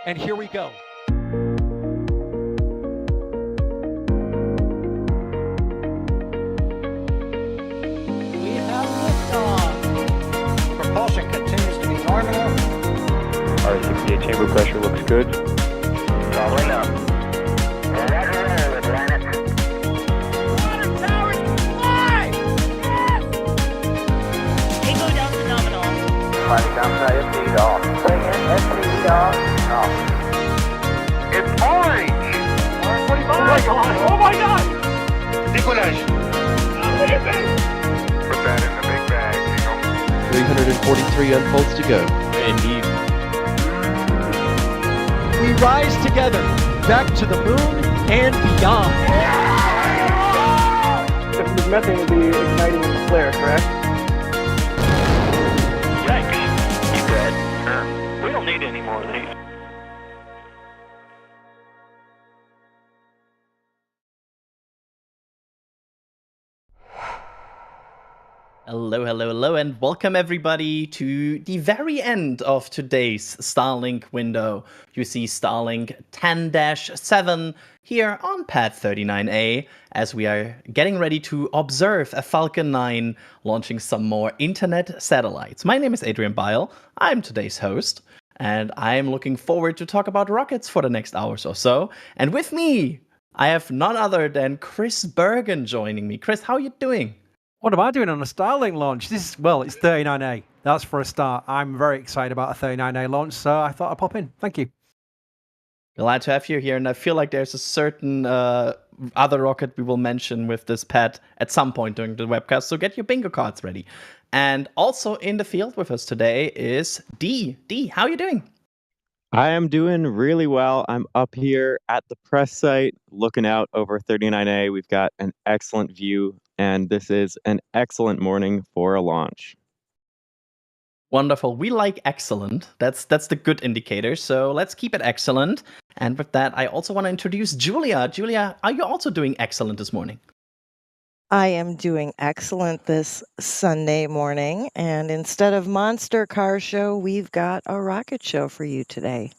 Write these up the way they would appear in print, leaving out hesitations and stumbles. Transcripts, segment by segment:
And here we go. We have liftoff. Propulsion continues to be nominal. R68 chamber pressure looks good. Following up. Roger, Atlantis. Water towers fly! Yes! Payload down to nominal. Flight downside FD off. Bring in FD off. Off. It's orange! Oh my god! Oh my god! Decollage. Put that in the big bag, Eagle. 343 unfolds to go. Indeed. We rise together, back to the moon and beyond. If the methane would be igniting in the flare, correct? Yikes. You good? Sure. We don't need any more of these. Hello, hello, hello, and welcome everybody to the very end of today's Starlink window. You see Starlink 10-7 here on pad 39A as we are getting ready to observe a Falcon 9 launching some more internet satellites. My name is Adrian Beil, I'm today's host, and I'm looking forward to talk about rockets for the next hours or so. And with me, I have none other than Chris Bergen joining me. Chris, how are you doing? What am I doing on a Starlink launch? It's 39A. That's for a start. I'm very excited about a 39A launch, so I thought I'd pop in. Thank you. Glad to have you here, and I feel like there's a certain other rocket we will mention with this pad at some point during the webcast, so get your bingo cards ready. And also in the field with us today is D. D, how are you doing? I am doing really well. I'm up here at the press site looking out over 39A. We've got an excellent view, and this is an excellent morning for a launch. Wonderful. We like excellent. That's the good indicator, so let's keep it excellent. And with that, I also want to introduce Julia. Julia, are you also doing excellent this morning? I am doing excellent this Sunday morning, and instead of monster car show, we've got a rocket show for you today.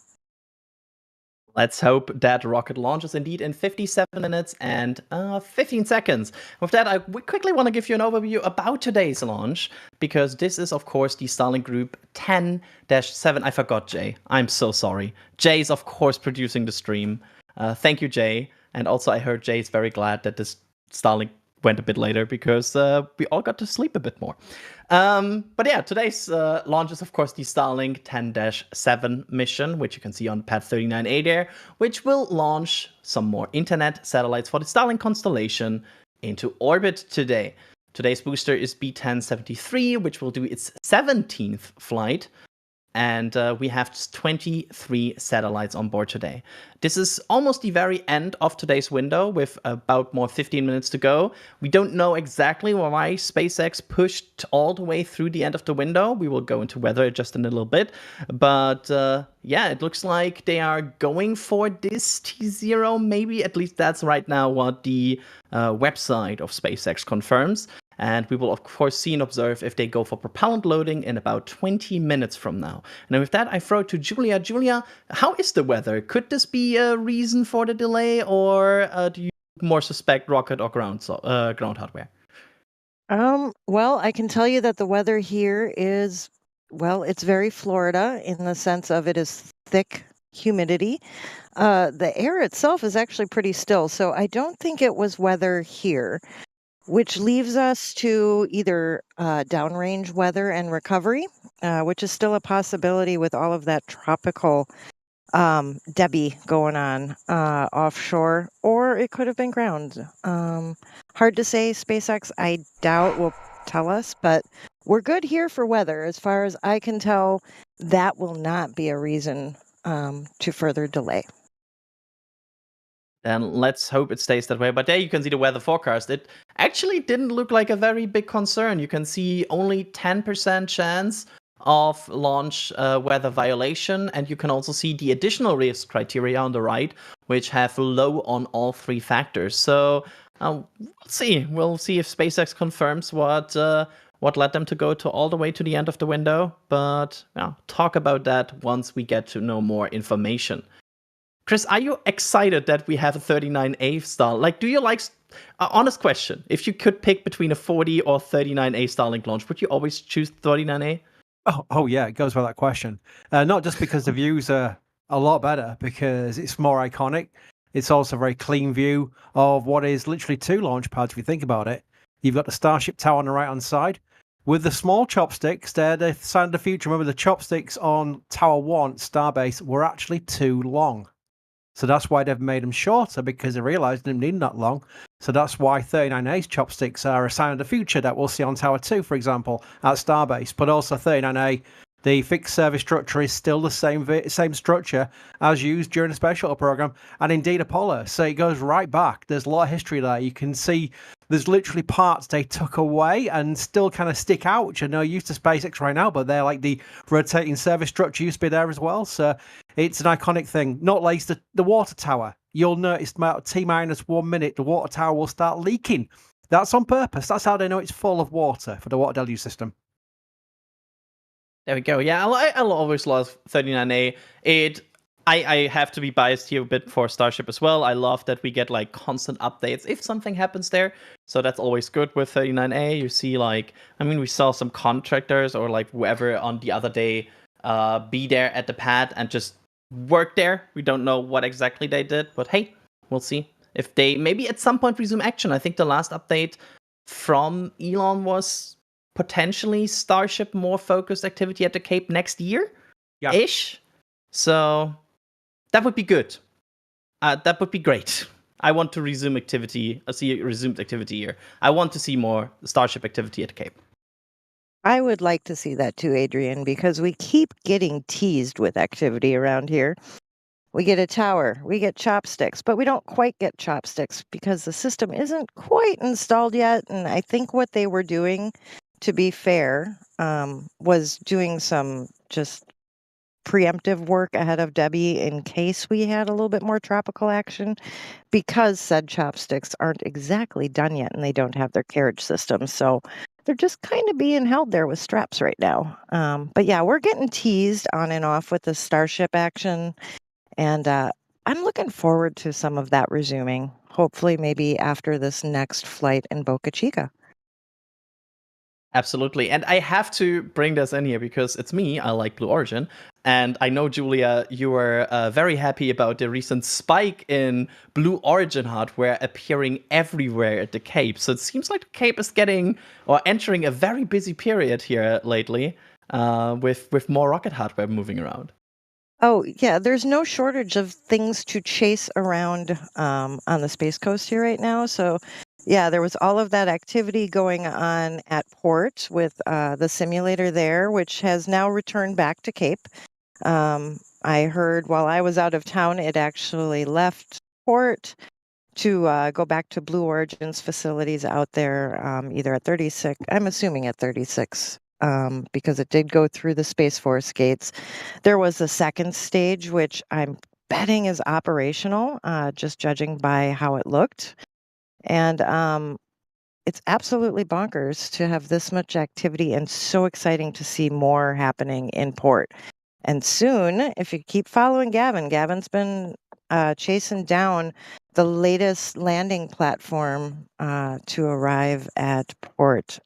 Let's hope that rocket launches indeed in 57 minutes and 15 seconds. With that, I quickly want to give you an overview about today's launch, because this is, of course, the Starlink Group 10-7. I forgot Jay. I'm so sorry. Jay is, of course, producing the stream. Thank you, Jay. And also, I heard Jay is very glad that this Starlink went a bit later because we all got to sleep a bit more. But yeah, today's launch is, of course, the Starlink 10-7 mission, which you can see on pad 39A there, which will launch some more internet satellites for the Starlink constellation into orbit today. Today's booster is B1073, which will do its 17th flight. And we have 23 satellites on board today. This is almost the very end of today's window with about more 15 minutes to go. We don't know exactly why SpaceX pushed all the way through the end of the window. We will go into weather just in a little bit. But yeah, it looks like they are going for this T0. Maybe at least that's right now what the website of SpaceX confirms. And we will, of course, see and observe if they go for propellant loading in about 20 minutes from now. And with that, I throw it to Julia. Julia, how is the weather? Could this be a reason for the delay, or do you more suspect rocket or ground hardware? Well, I can tell you that the weather here is, well, it's very Florida in the sense of it is thick humidity. The air itself is actually pretty still, so I don't think it was weather here. Which leaves us to either downrange weather and recovery, which is still a possibility with all of that tropical Debbie going on offshore, or it could have been ground. Hard to say. SpaceX, I doubt, will tell us, but we're good here for weather. As far as I can tell, that will not be a reason to further delay. Then let's hope it stays that way. But there you can see the weather forecast. It actually didn't look like a very big concern. You can see only 10% chance of launch weather violation. And you can also see the additional risk criteria on the right, which have low on all three factors. So we'll see. We'll see if SpaceX confirms what what led them to go to all the way to the end of the window. But talk about that once we get to know more information. Chris, are you excited that we have a 39A Starlink? Like, do you like, honest question, if you could pick between a 40 or 39A Starlink launch, would you always choose 39A? Oh yeah, it goes without question. Not just because the views are a lot better, because it's more iconic. It's also a very clean view of what is literally 2 launch pads, if you think about it. You've got the Starship Tower on the right-hand side. With the small chopsticks, they're the sign of the future. Remember, the chopsticks on Tower 1, Starbase, were actually too long. So that's why they've made them shorter, because they realised they didn't need that long. So that's why 39A's chopsticks are a sign of the future that we'll see on Tower 2, for example, at Starbase. But also 39A, the fixed service structure is still the same structure as used during the space shuttle program, and indeed Apollo. So it goes right back. There's a lot of history there. You can see there's literally parts they took away and still kind of stick out, which are no use to SpaceX right now, but they're like the rotating service structure used to be there as well. So it's an iconic thing. Not least the water tower. You'll notice about T-1 minute, the water tower will start leaking. That's on purpose. That's how they know it's full of water for the water deluge system. There we go. Yeah, I'll always love 39A. I have to be biased here a bit for Starship as well. I love that we get like constant updates if something happens there. So that's always good with 39A. You see, like, I mean, we saw some contractors or like whoever on the other day be there at the pad and just work there. We don't know what exactly they did, but hey, we'll see if they maybe at some point resume action. I think the last update from Elon was potentially Starship more focused activity at the Cape next year ish. So that would be good. That would be great. I want to resume activity. See resumed activity here. I want to see more Starship activity at the Cape. I would like to see that too, Adrian, because we keep getting teased with activity around here. We get a tower, we get chopsticks, but we don't quite get chopsticks because the system isn't quite installed yet. And I think what they were doing, to be fair, was doing some just preemptive work ahead of Debbie in case we had a little bit more tropical action, because said chopsticks aren't exactly done yet and they don't have their carriage system. So they're just kind of being held there with straps right now. But yeah, we're getting teased on and off with the Starship action. And I'm looking forward to some of that resuming, hopefully maybe after this next flight in Boca Chica. Absolutely. And I have to bring this in here because it's me. I like Blue Origin. And I know, Julia, you were very happy about the recent spike in Blue Origin hardware appearing everywhere at the Cape. So it seems like the Cape is getting or entering a very busy period here lately with more rocket hardware moving around. Oh, yeah, there's no shortage of things to chase around on the Space Coast here right now. So, yeah, there was all of that activity going on at port with the simulator there, which has now returned back to Cape. I heard while I was out of town, it actually left port to go back to Blue Origin's facilities out there, either at 36, I'm assuming at 36. Because it did go through the Space Force gates. There was a second stage, which I'm betting is operational, just judging by how it looked. And it's absolutely bonkers to have this much activity and so exciting to see more happening in port. And soon, if you keep following Gavin's been chasing down the latest landing platform to arrive at port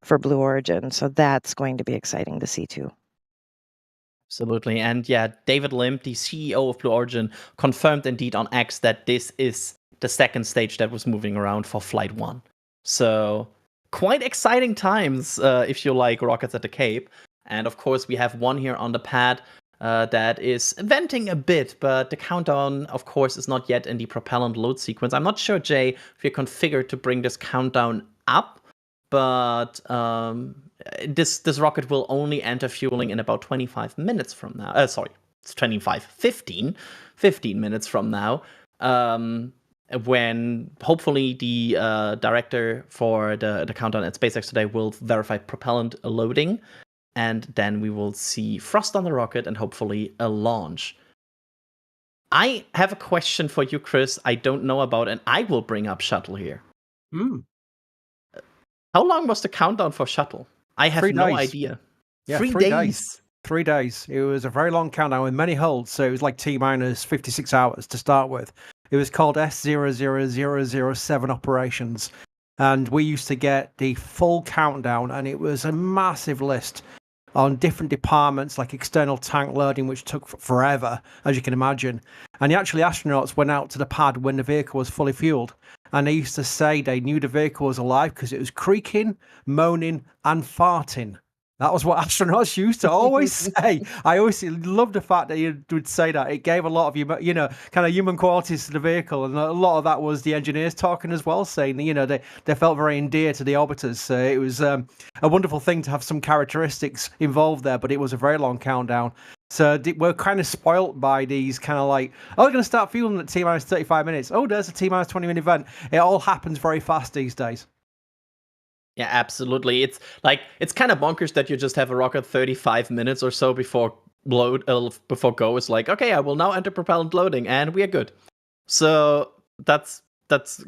for Blue Origin. So that's going to be exciting to see too. Absolutely. And yeah, David Lim, the CEO of Blue Origin, confirmed indeed on X that this is the second stage that was moving around for Flight 1. So quite exciting times if you like rockets at the Cape. And of course, we have one here on the pad that is venting a bit, but the countdown, of course, is not yet in the propellant load sequence. I'm not sure, Jay, if you're configured to bring this countdown up, but this rocket will only enter fueling in about 25 minutes from now. It's 15 minutes from now. When hopefully the director for the countdown at SpaceX today will verify propellant loading. And then we will see frost on the rocket and hopefully a launch. I have a question for you, Chris, I don't know about, and I will bring up shuttle here. How long was the countdown for shuttle? I have 3 no days. idea. Yeah, 3 3 days. days. 3 days. It was a very long countdown with many holds, so it was like T-minus 56 hours to start with. It was called S00007 operations, and we used to get the full countdown, and it was a massive list on different departments like external tank loading, which took forever, as you can imagine. And actually, astronauts went out to the pad when the vehicle was fully fueled, and they used to say they knew the vehicle was alive because it was creaking, moaning, and farting. That was what astronauts used to always say. I always loved the fact that you would say that. It gave a lot of kind of human qualities to the vehicle, and a lot of that was the engineers talking as well, saying they felt very endeared to the orbiters. It was a wonderful thing to have some characteristics involved there, but it was a very long countdown. So we're kind of spoilt by these kind of like, oh, we're going to start fueling at T-minus 35 minutes. Oh, there's a T-minus 20-minute event. It all happens very fast these days. Yeah, absolutely. It's kind of bonkers that you just have a rocket 35 minutes or so before before go. It's like, okay, I will now enter propellant loading, and we are good. So that's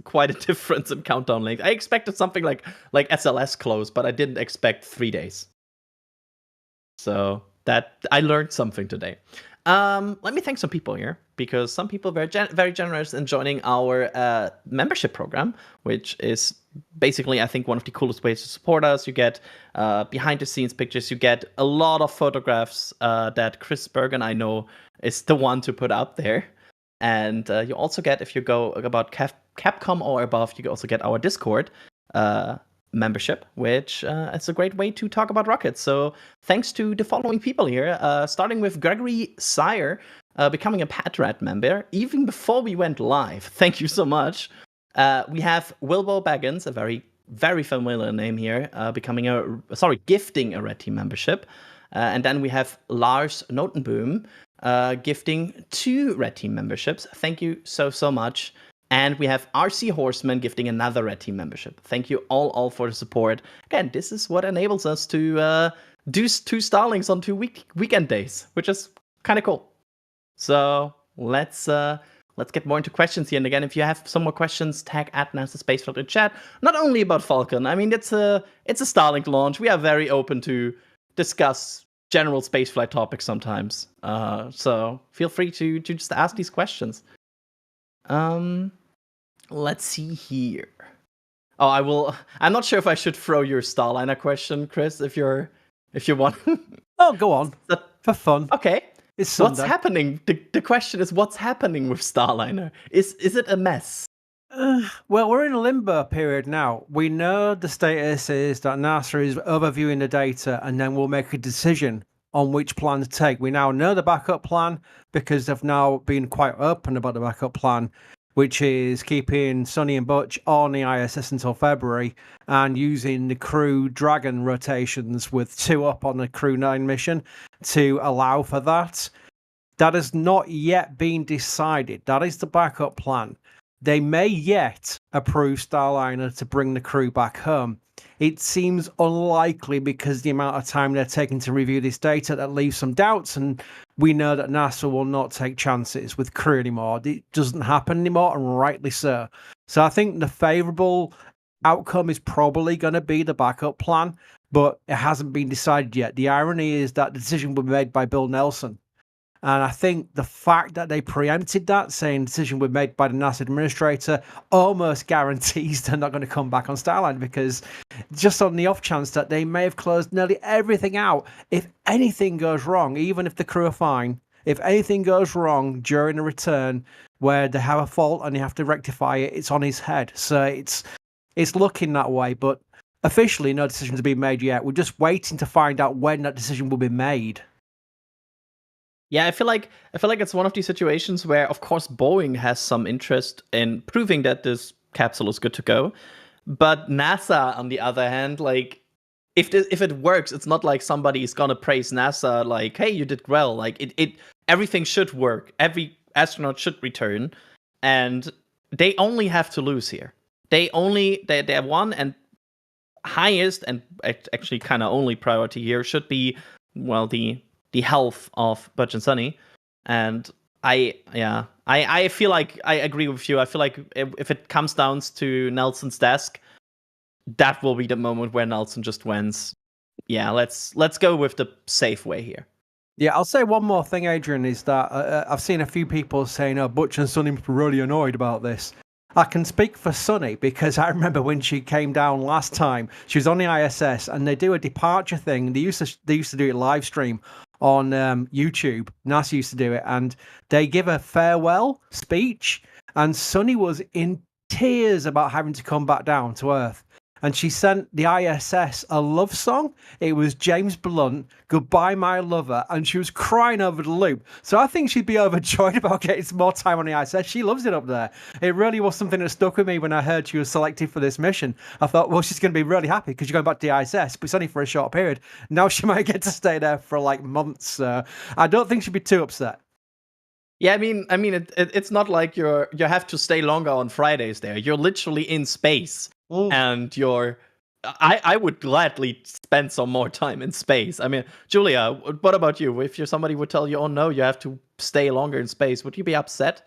quite a difference in countdown length. I expected something like SLS close, but I didn't expect 3 days. So that I learned something today. Let me thank some people here, because some people were very generous in joining our membership program, which is basically, I think, one of the coolest ways to support us. You get behind-the-scenes pictures. You get a lot of photographs that Chris Bergen, I know, is the one to put out there. And you also get, if you go about Capcom or above, you can also get our Discord membership, which is a great way to talk about rockets. So thanks to the following people here, starting with Gregory Sire, becoming a Patrat member even before we went live. Thank you so much. We have Wilbo Baggins, a very, very familiar name here, gifting a Red Team membership. And then we have Lars Notenboom, gifting 2 Red Team memberships. Thank you so much. And we have RC Horseman gifting another Red Team membership. Thank you all for the support. Again, this is what enables us to do 2 Starlinks on 2 weekend days, which is kind of cool. So let's get more into questions here. And again, if you have some more questions, tag at NASA Spaceflight in chat. Not only about Falcon. I mean, it's a Starlink launch. We are very open to discuss general spaceflight topics sometimes. So feel free to just ask these questions. Let's see here. Oh, I will. I'm not sure if I should throw your Starliner question, Chris, if you want. Oh, go on. For fun. Okay. It's Sunday. What's happening? The question is, what's happening with Starliner? Is it a mess? Well, we're in a limbo period now. We know the status is that NASA is overviewing the data, and then we'll make a decision on which plan to take. We now know the backup plan because they've now been quite open about the backup plan, which is keeping Sonny and Butch on the ISS until February and using the Crew Dragon rotations with 2 up on the Crew 9 mission to allow for that. That has not yet been decided. That is the backup plan. They may yet approve Starliner to bring the crew back home. It seems unlikely because the amount of time they're taking to review this data that leaves some doubts, and we know that NASA will not take chances with crew anymore. It doesn't happen anymore, and rightly so. So I think the favourable outcome is probably going to be the backup plan, but it hasn't been decided yet. The irony is that the decision will be made by Bill Nelson. And I think the fact that they preempted that, saying decision was made by the NASA administrator, almost guarantees they're not going to come back on Starliner, because just on the off chance that they may have closed nearly everything out, if anything goes wrong, even if the crew are fine, if anything goes wrong during a return where they have a fault and they have to rectify it, it's on his head. So it's looking that way, but officially no decisions have been made yet. We're just waiting to find out when that decision will be made. Yeah, I feel like it's one of these situations where, of course, Boeing has some interest in proving that this capsule is good to go, but NASA, on the other hand, like if it works, it's not like somebody is gonna praise NASA like, "Hey, you did well." Like everything should work. Every astronaut should return, and they only have to lose here. Their one and highest and actually kind of only priority here should be, well, the health of Butch and Sonny. And I feel like I agree with you. I feel like if it comes down to Nelson's desk, that will be the moment where Nelson just wins. Yeah, let's go with the safe way here. Yeah, I'll say one more thing, Adrian, is that I've seen a few people saying, oh, Butch and Sonny must be really annoyed about this. I can speak for Sonny because I remember when she came down last time, she was on the ISS and they do a departure thing. They used to do it live stream on YouTube. NASA used to do it, and they give a farewell speech, and Sonny was in tears about having to come back down to Earth. And she sent the ISS a love song. It was James Blunt, Goodbye My Lover, and she was crying over the loop. So I think she'd be overjoyed about getting some more time on the ISS. She loves it up there. It really was something that stuck with me when I heard she was selected for this mission. I thought, well, she's going to be really happy because you're going back to the ISS, but it's only for a short period. Now she might get to stay there for like months. So I don't think she'd be too upset. Yeah, I mean, it's not like you have to stay longer on Fridays there. You're literally in space. And I would gladly spend some more time in space. I mean, Julia, what about you? If somebody would tell you, oh no, you have to stay longer in space, would you be upset?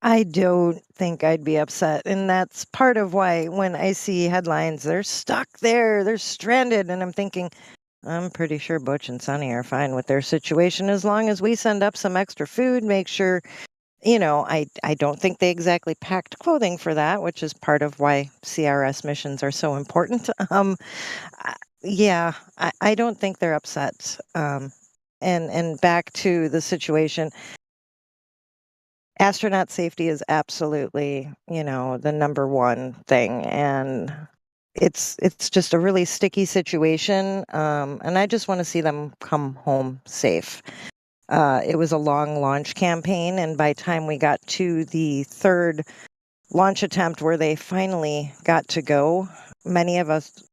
I don't think I'd be upset. And that's part of why when I see headlines, they're stuck there, they're stranded. And I'm thinking, I'm pretty sure Butch and Sonny are fine with their situation as long as we send up some extra food, make sure. I don't think they exactly packed clothing for that, which is part of why CRS missions are so important. I don't think they're upset. And back to the situation, astronaut safety is absolutely, the number one thing, and it's just a really sticky situation. And I just want to see them come home safe. It was a long launch campaign, and by the time we got to the third launch attempt where they finally got to go, many of us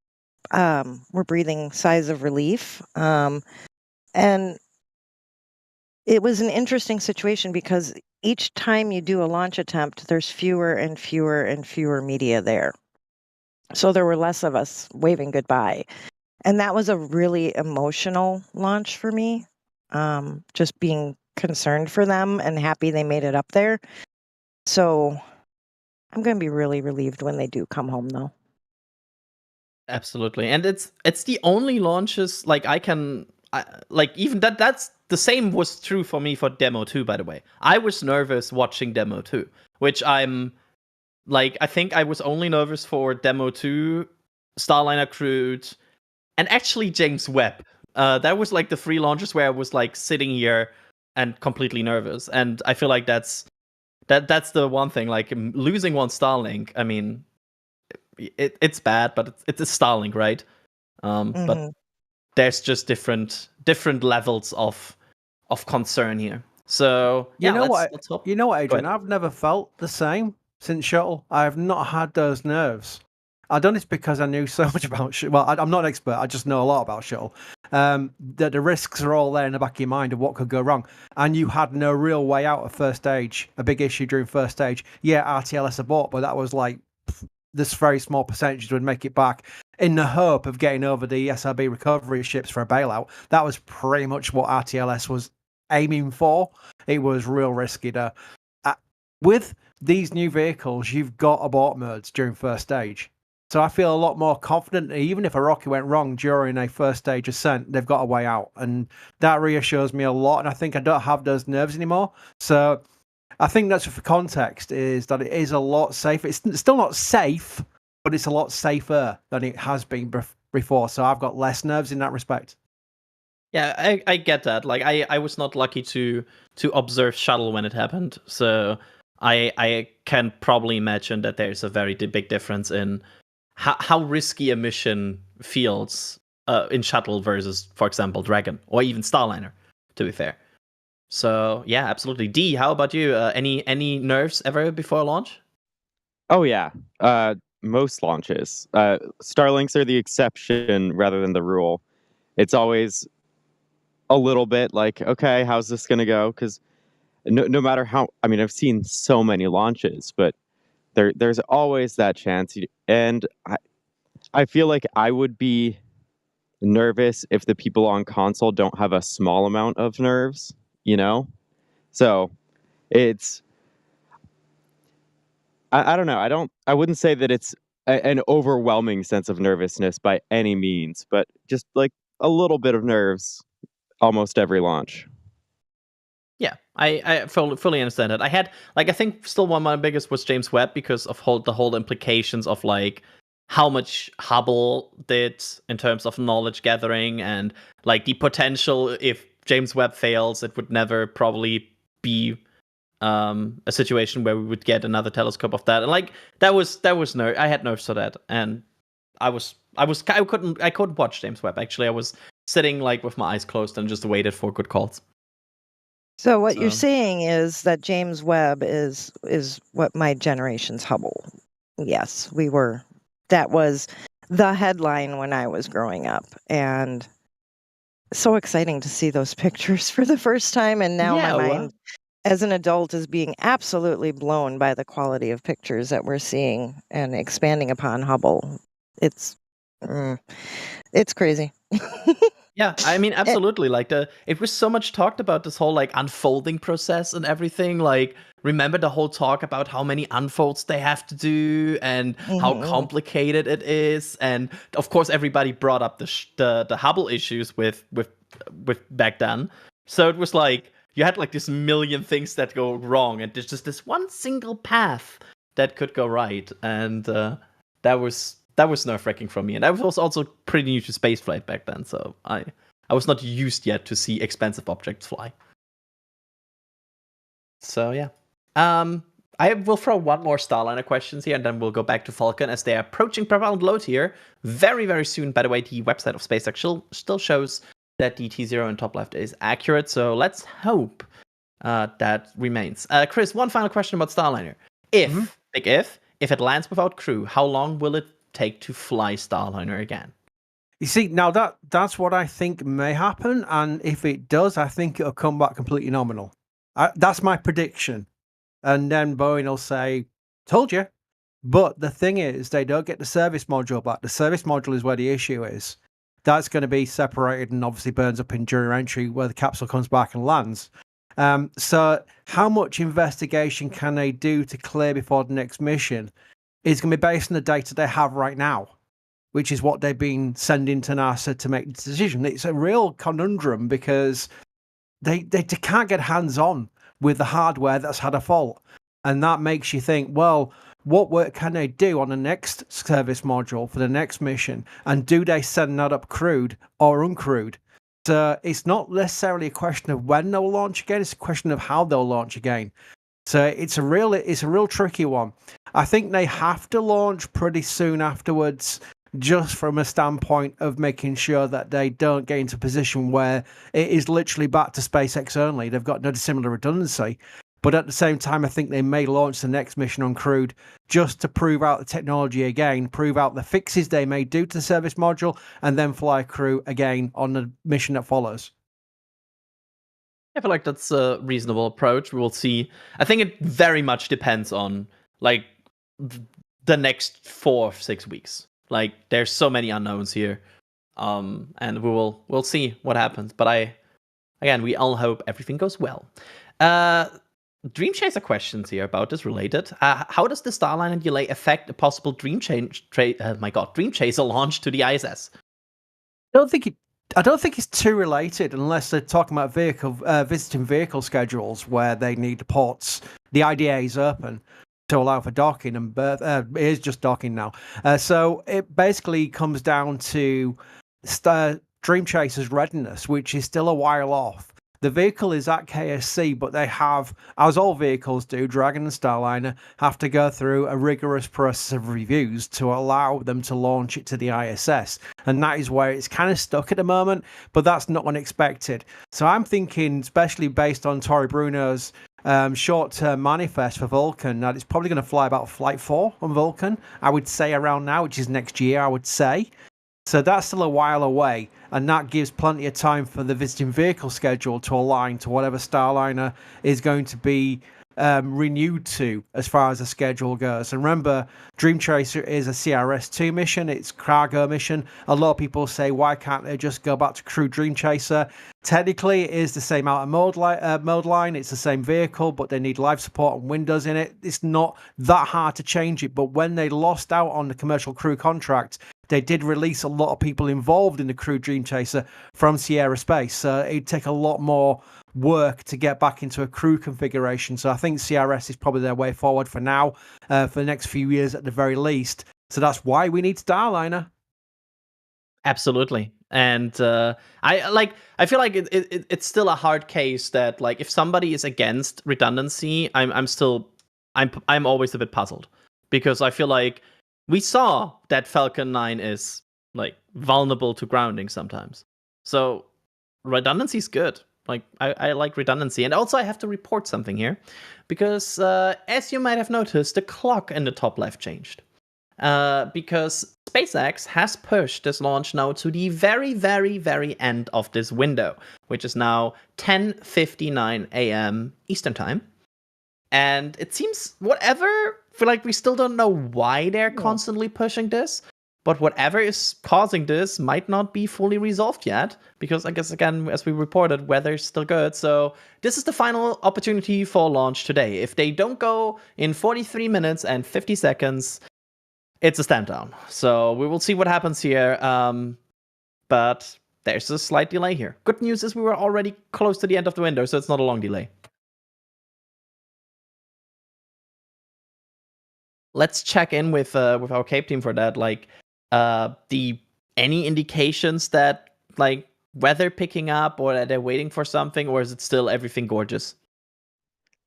were breathing sighs of relief. And it was an interesting situation because each time you do a launch attempt, there's fewer and fewer and fewer media there. So there were less of us waving goodbye. And that was a really emotional launch for me. Just being concerned for them and happy they made it up there. So I'm going to be really relieved when they do come home, though. Absolutely, and it's the only launches even that's the same was true for me for Demo 2, by the way. I was nervous watching Demo 2, which I think I was only nervous for Demo 2, Starliner Crude, and actually James Webb. That was like the 3 launches where I was like sitting here and completely nervous. And I feel like that's the one thing. Like losing one Starlink, I mean, it's bad, but it's a Starlink, right? But there's just different levels of concern here. So let's hope. You know what, Adrian? I've never felt the same since Shuttle. I have not had those nerves. I've done this because I knew so much about Shuttle. Well, I'm not an expert. I just know a lot about Shuttle. That the risks are all there in the back of your mind of what could go wrong. And you had no real way out of first stage. A big issue during first stage. Yeah, RTLS abort, but that was like this very small percentage would make it back in the hope of getting over the SRB recovery ships for a bailout. That was pretty much what RTLS was aiming for. It was real risky there. With these new vehicles, you've got abort modes during first stage. So I feel a lot more confident, even if a rocket went wrong during a first stage ascent, they've got a way out. And that reassures me a lot. And I think I don't have those nerves anymore. So I think that's for context, is that it is a lot safer. It's still not safe, but it's a lot safer than it has been before. So I've got less nerves in that respect. Yeah, I get that. Like I was not lucky to observe Shuttle when it happened. So I can probably imagine that there's a very big difference in how risky a mission feels in Shuttle versus, for example, Dragon or even Starliner, to be fair. So yeah, absolutely. D, how about you? Any nerves ever before a launch? Oh yeah, most launches. Starlinks are the exception rather than the rule. It's always a little bit like, okay, how's this going to go? Because no matter how, I mean, I've seen so many launches, but there's always that chance. And I feel like I would be nervous if the people on console don't have a small amount of nerves, So it's, I don't know. I wouldn't say that it's an overwhelming sense of nervousness by any means, but just like a little bit of nerves almost every launch. Yeah, I fully understand it. I had I think still one of my biggest was James Webb because of the whole implications of like how much Hubble did in terms of knowledge gathering and like the potential if James Webb fails, it would never probably be a situation where we would get another telescope of that. And like that was I had nerves for that, and I couldn't watch James Webb. Actually, I was sitting like with my eyes closed and just waited for good calls. So what you're saying is that James Webb is what my generation's Hubble. Yes, we were. That was the headline when I was growing up, and so exciting to see those pictures for the first time. And now my mind, as an adult, is being absolutely blown by the quality of pictures that we're seeing and expanding upon Hubble. It's crazy. Yeah, I mean, absolutely. Like it was so much talked about this whole like unfolding process and everything. Like, remember the whole talk about how many unfolds they have to do and how complicated it is. And of course, everybody brought up the Hubble issues with back then. So it was like you had like this million things that go wrong, and there's just this one single path that could go right, and that was nerve-wracking for me. And I was also pretty new to spaceflight back then, so I was not used yet to see expensive objects fly. So yeah. I will throw one more Starliner questions here, and then we'll go back to Falcon as they're approaching profound load here very, very soon. By the way, the website of SpaceX still shows that the T0 in top left is accurate, so let's hope that remains. Chris, one final question about Starliner. Big if it lands without crew, how long will it take to fly Starliner again? You see, now that's what I think may happen, and if it does, I think it'll come back completely nominal. That's my prediction. And then Boeing will say, told you. But the thing is, they don't get the service module back. The service module is where the issue is. That's going to be separated and obviously burns up in during entry where the capsule comes back and lands. So how much investigation can they do to clear before the next mission is going to be based on the data they have right now, which is what they've been sending to NASA to make the decision. It's a real conundrum because they can't get hands-on with the hardware that's had a fault. And that makes you think, well, what work can they do on the next service module for the next mission? And do they send that up crewed or uncrewed? So it's not necessarily a question of when they'll launch again, it's a question of how they'll launch again. So it's a real tricky one. I think they have to launch pretty soon afterwards, just from a standpoint of making sure that they don't get into a position where it is literally back to SpaceX only. They've got no dissimilar redundancy. But at the same time, I think they may launch the next mission uncrewed just to prove out the technology again, prove out the fixes they may do to the service module, and then fly crew again on the mission that follows. I feel like that's a reasonable approach. We will see. I think it very much depends on like the next 4 or 6 weeks. Like there's so many unknowns here, and we'll see what happens. But we all hope everything goes well. Dream Chaser questions here about this related. How does the Starliner delay affect a possible Dream Chaser launch to the ISS? I don't think it's too related unless they're talking about visiting vehicle schedules where they need the ports. The IDA is open to allow for docking, and it is just docking now. So it basically comes down to Dream Chaser's readiness, which is still a while off. The vehicle is at KSC, but they have, as all vehicles do, Dragon and Starliner, have to go through a rigorous process of reviews to allow them to launch it to the ISS. And that is where it's kind of stuck at the moment, but that's not unexpected. So I'm thinking, especially based on Tory Bruno's short-term manifest for Vulcan, that it's probably going to fly about Flight 4 on Vulcan, I would say around now, which is next year, I would say. So that's still a while away, and that gives plenty of time for the visiting vehicle schedule to align to whatever Starliner is going to be renewed to as far as the schedule goes. And remember, Dream Chaser is a CRS-2 mission. It's cargo mission. A lot of people say, why can't they just go back to Crew Dream Chaser? Technically, it is the same outer mode line. It's the same vehicle, but they need life support and windows in it. It's not that hard to change it. But when they lost out on the commercial crew contract, they did release a lot of people involved in the Crew Dream Chaser from Sierra Space. So it'd take a lot more work to get back into a crew configuration. So I think CRS is probably their way forward for now, for the next few years at the very least. So that's why we need Starliner. Absolutely. And I feel like it's still a hard case that, like, if somebody is against redundancy, I'm always a bit puzzled, because I feel like we saw that Falcon 9 is like vulnerable to grounding sometimes. So redundancy is good. Like, I like redundancy. And also I have to report something here, because as you might have noticed, the clock in the top left changed. Because SpaceX has pushed this launch now to the very, very, very end of this window, which is now 10:59 a.m. Eastern Time. And it seems feel like we still don't know why they're constantly pushing this, but whatever is causing this might not be fully resolved yet, because I guess, again, as we reported, weather's still good. So this is the final opportunity for launch today. If they don't go in 43 minutes and 50 seconds, it's a stand down. So we will see what happens here. But there's a slight delay here. Good news is we were already close to the end of the window, so it's not a long delay. Let's check in with our Cape team for that. Like, any indications that, like, weather picking up, or that they're waiting for something, or is it still everything gorgeous?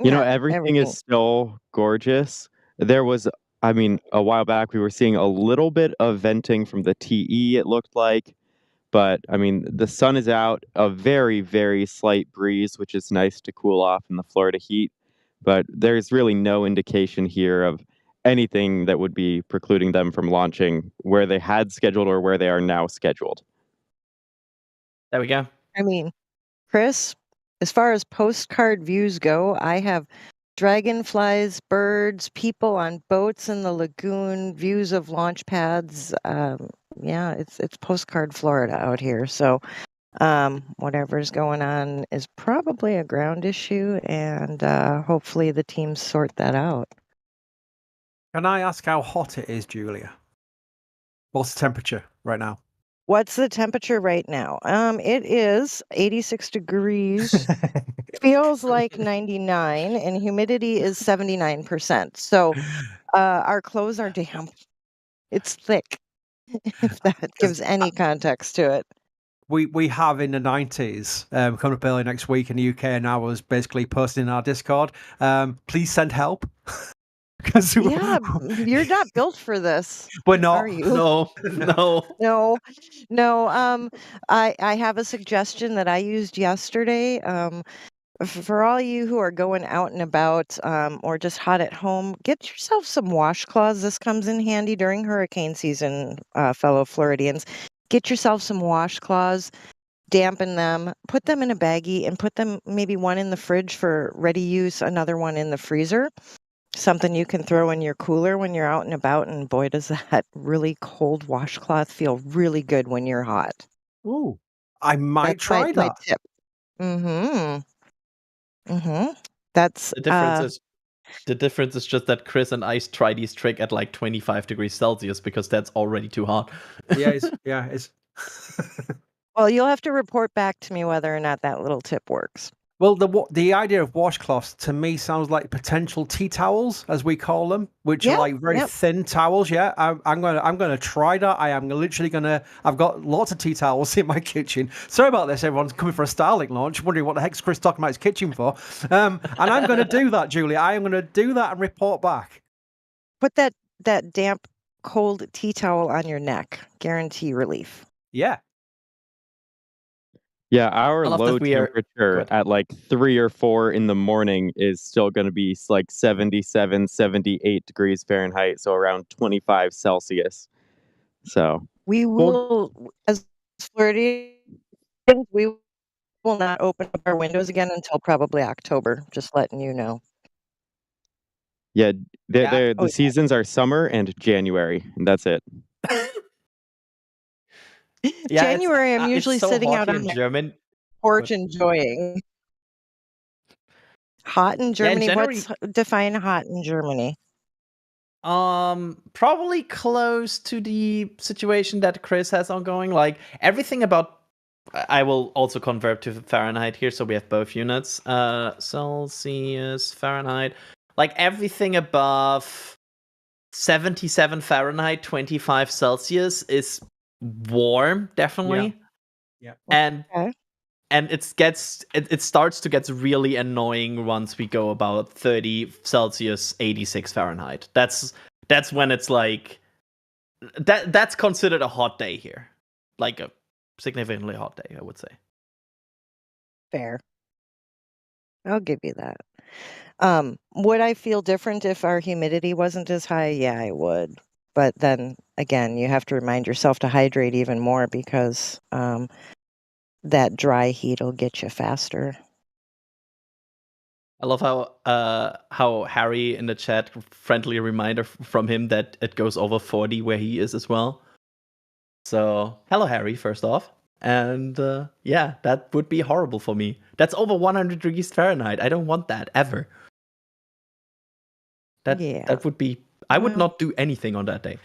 You know, everything is still gorgeous. There was, I mean, a while back we were seeing a little bit of venting from the TE, it looked like. But, I mean, the sun is out, a very, very slight breeze, which is nice to cool off in the Florida heat. But there's really no indication here of anything that would be precluding them from launching where they had scheduled or where they are now scheduled. There we go. I mean, Chris, as far as postcard views go, I have dragonflies, birds, people on boats in the lagoon, views of launch pads. Yeah, it's postcard Florida out here. So whatever's going on is probably a ground issue, and hopefully the teams sort that out. Can I ask how hot it is, Julia? What's the temperature right now? What's the temperature right now? It is 86 degrees. Feels like 99, and humidity is 79%. So our clothes are damp. It's thick, if that gives any context to it. We have in the 90s coming up early next week in the UK, and I was basically posting in our Discord, please send help. Yeah, you're not built for this. We're not. Are you? No. I have a suggestion that I used yesterday. For all you who are going out and about, or just hot at home, get yourself some washcloths. This comes in handy during hurricane season, fellow Floridians. Get yourself some washcloths, dampen them, put them in a baggie, and put them, maybe one in the fridge for ready use, another one in the freezer. Something you can throw in your cooler when you're out and about, and boy, does that really cold washcloth feel really good when you're hot. Ooh, I might try that. My tip. That's the difference is just that Chris and I try this trick at like 25 degrees Celsius, because that's already too hot. Yeah, it's. Well, you'll have to report back to me whether or not that little tip works. Well, the idea of washcloths to me sounds like potential tea towels, as we call them, which are like very thin towels. Yeah, I'm gonna try that. I am literally gonna. I've got lots of tea towels in my kitchen. Sorry about this, everyone's coming for a Starlink launch, wondering what the heck's Chris talking about his kitchen for. And I'm gonna do that, Julie. I am gonna do that and report back. Put that damp, cold tea towel on your neck. Guarantee relief. Yeah. Yeah, our low temperature at like 3 or 4 in the morning is still going to be like 77, 78 degrees Fahrenheit, so around 25 Celsius. So we will, as Floridians, we will not open up our windows again until probably October. Just letting you know. Yeah, Yeah. the seasons are summer and January, and that's it. Yeah, January, I'm it's usually so sitting hot out here on in my German. porch enjoying. Hot in Yeah, in Germany. January, Define hot in Germany? probably close to the situation that Chris has ongoing. Like everything about, I will also convert to Fahrenheit here, so we have both units. Celsius, Fahrenheit. Like everything above 77 Fahrenheit, 25 Celsius is warm, definitely. Yeah. And Okay. it starts to get really annoying once we go about 30 Celsius, 86 Fahrenheit. That's when it's like that's considered a hot day here. Like a significantly hot day, I would say. Fair. I'll give you that. Would I feel different if our humidity wasn't as high? Yeah, I would. But then again, you have to remind yourself to hydrate even more because that dry heat will get you faster. I love how Harry in the chat, friendly reminder from him that it goes over 40 where he is as well. So hello Harry, first off. And yeah, that would be horrible for me. That's over 100 degrees Fahrenheit. I don't want that ever. That would be, I would Well. not do anything on that day.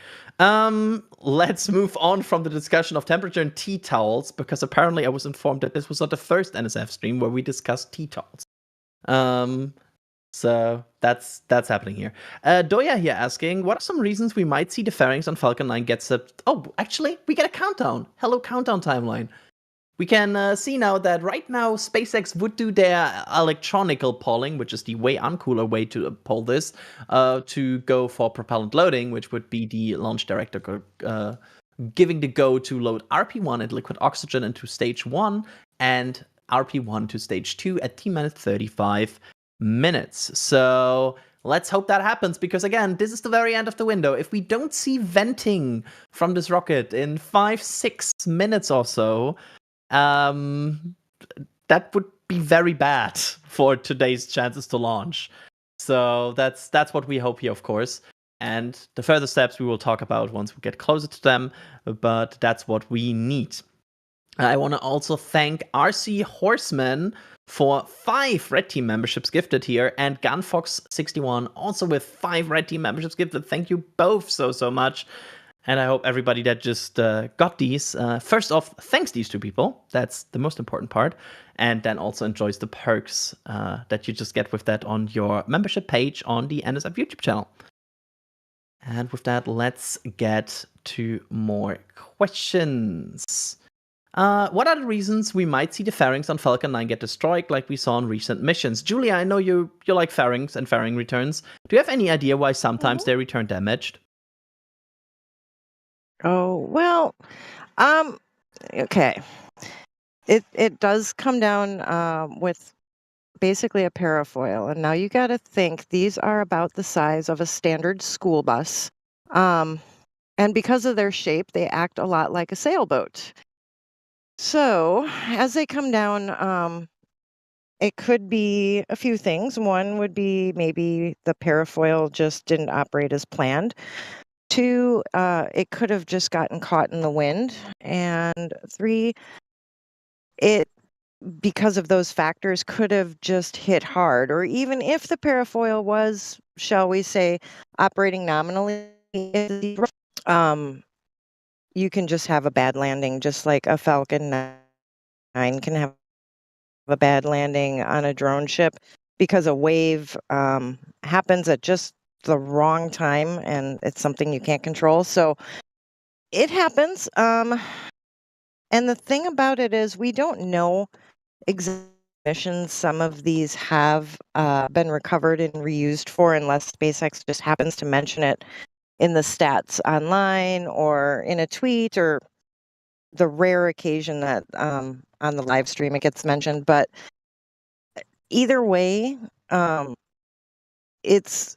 Let's move on from the discussion of temperature and tea towels, because apparently I was informed that this was not the first NSF stream where we discussed tea towels. So that's happening here. Doya here asking, what are some reasons we might see the fairings on Falcon 9 get Oh, actually, we get a countdown. Hello, countdown timeline. We can see now that right now SpaceX would do their electronical polling, which is the way uncooler way to poll this, to go for propellant loading, which would be the launch director giving the go to load RP1 and liquid oxygen into stage 1 and RP1 to stage 2 at T-minus 35 minutes. So let's hope that happens, because again, this is the very end of the window. If we don't see venting from this rocket in 5-6 minutes or so, that would be very bad for today's chances to launch. So that's what we hope here, of course. And the further steps we will talk about once we get closer to them, but that's what we need. I want to also thank RC Horseman for 5 Red Team memberships gifted here, and Gunfox61 also with 5 Red Team memberships gifted. Thank you both so much. And I hope everybody that just got these, first off, thanks these 2 people. That's the most important part. And then also enjoys the perks that you just get with that on your membership page on the NSF YouTube channel. And with that, let's get to more questions. What are the reasons we might see the fairings on Falcon 9 get destroyed like we saw in recent missions? Julia, I know you like fairings and fairing returns. Do you have any idea why sometimes they return damaged? Oh, well, okay. It does come down with basically a parafoil. And now you got to think these are about the size of a standard school bus. And because of their shape, they act a lot like a sailboat. So as they come down, it could be a few things. One would be maybe the parafoil just didn't operate as planned. 2, it could have just gotten caught in the wind. And 3, it, because of those factors, could have just hit hard. Or even if the parafoil was, shall we say, operating nominally, you can just have a bad landing, just like a Falcon 9 can have a bad landing on a drone ship, because a wave happens at just the wrong time and it's something you can't control. So it happens. And the thing about it is we don't know exactly missions some of these have been recovered and reused for, unless SpaceX just happens to mention it in the stats online or in a tweet, or the rare occasion that on the live stream it gets mentioned. But either way, it's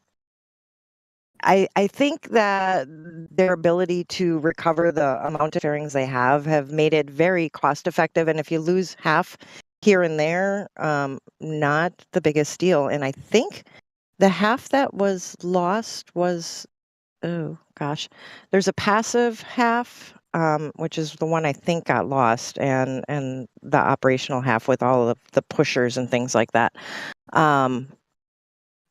I think that their ability to recover the amount of fairings they have made it very cost effective. And if you lose half here and there, not the biggest deal. And I think The half that was lost was, oh gosh, there's a passive half, which is the one I think got lost, and the operational half with all of the pushers and things like that. And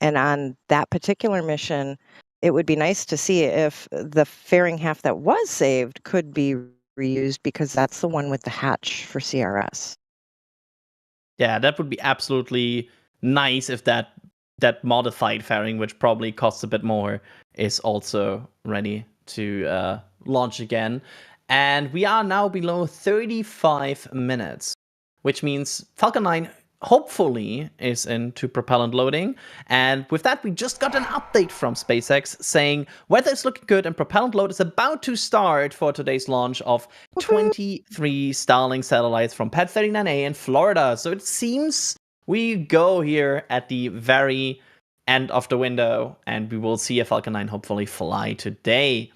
on that particular mission, it would be nice to see if the fairing half that was saved could be reused, because that's the one with the hatch for CRS. Yeah, that would be absolutely nice if that modified fairing, which probably costs a bit more, is also ready to launch again. And we are now below 35 minutes, which means Falcon 9 hopefully is into propellant loading. And with that, we just got an update from SpaceX saying weather is looking good and propellant load is about to start for today's launch of 23 Starlink satellites from Pad 39A in Florida. So it seems we go here at the very end of the window, and we will see a Falcon 9 hopefully fly today.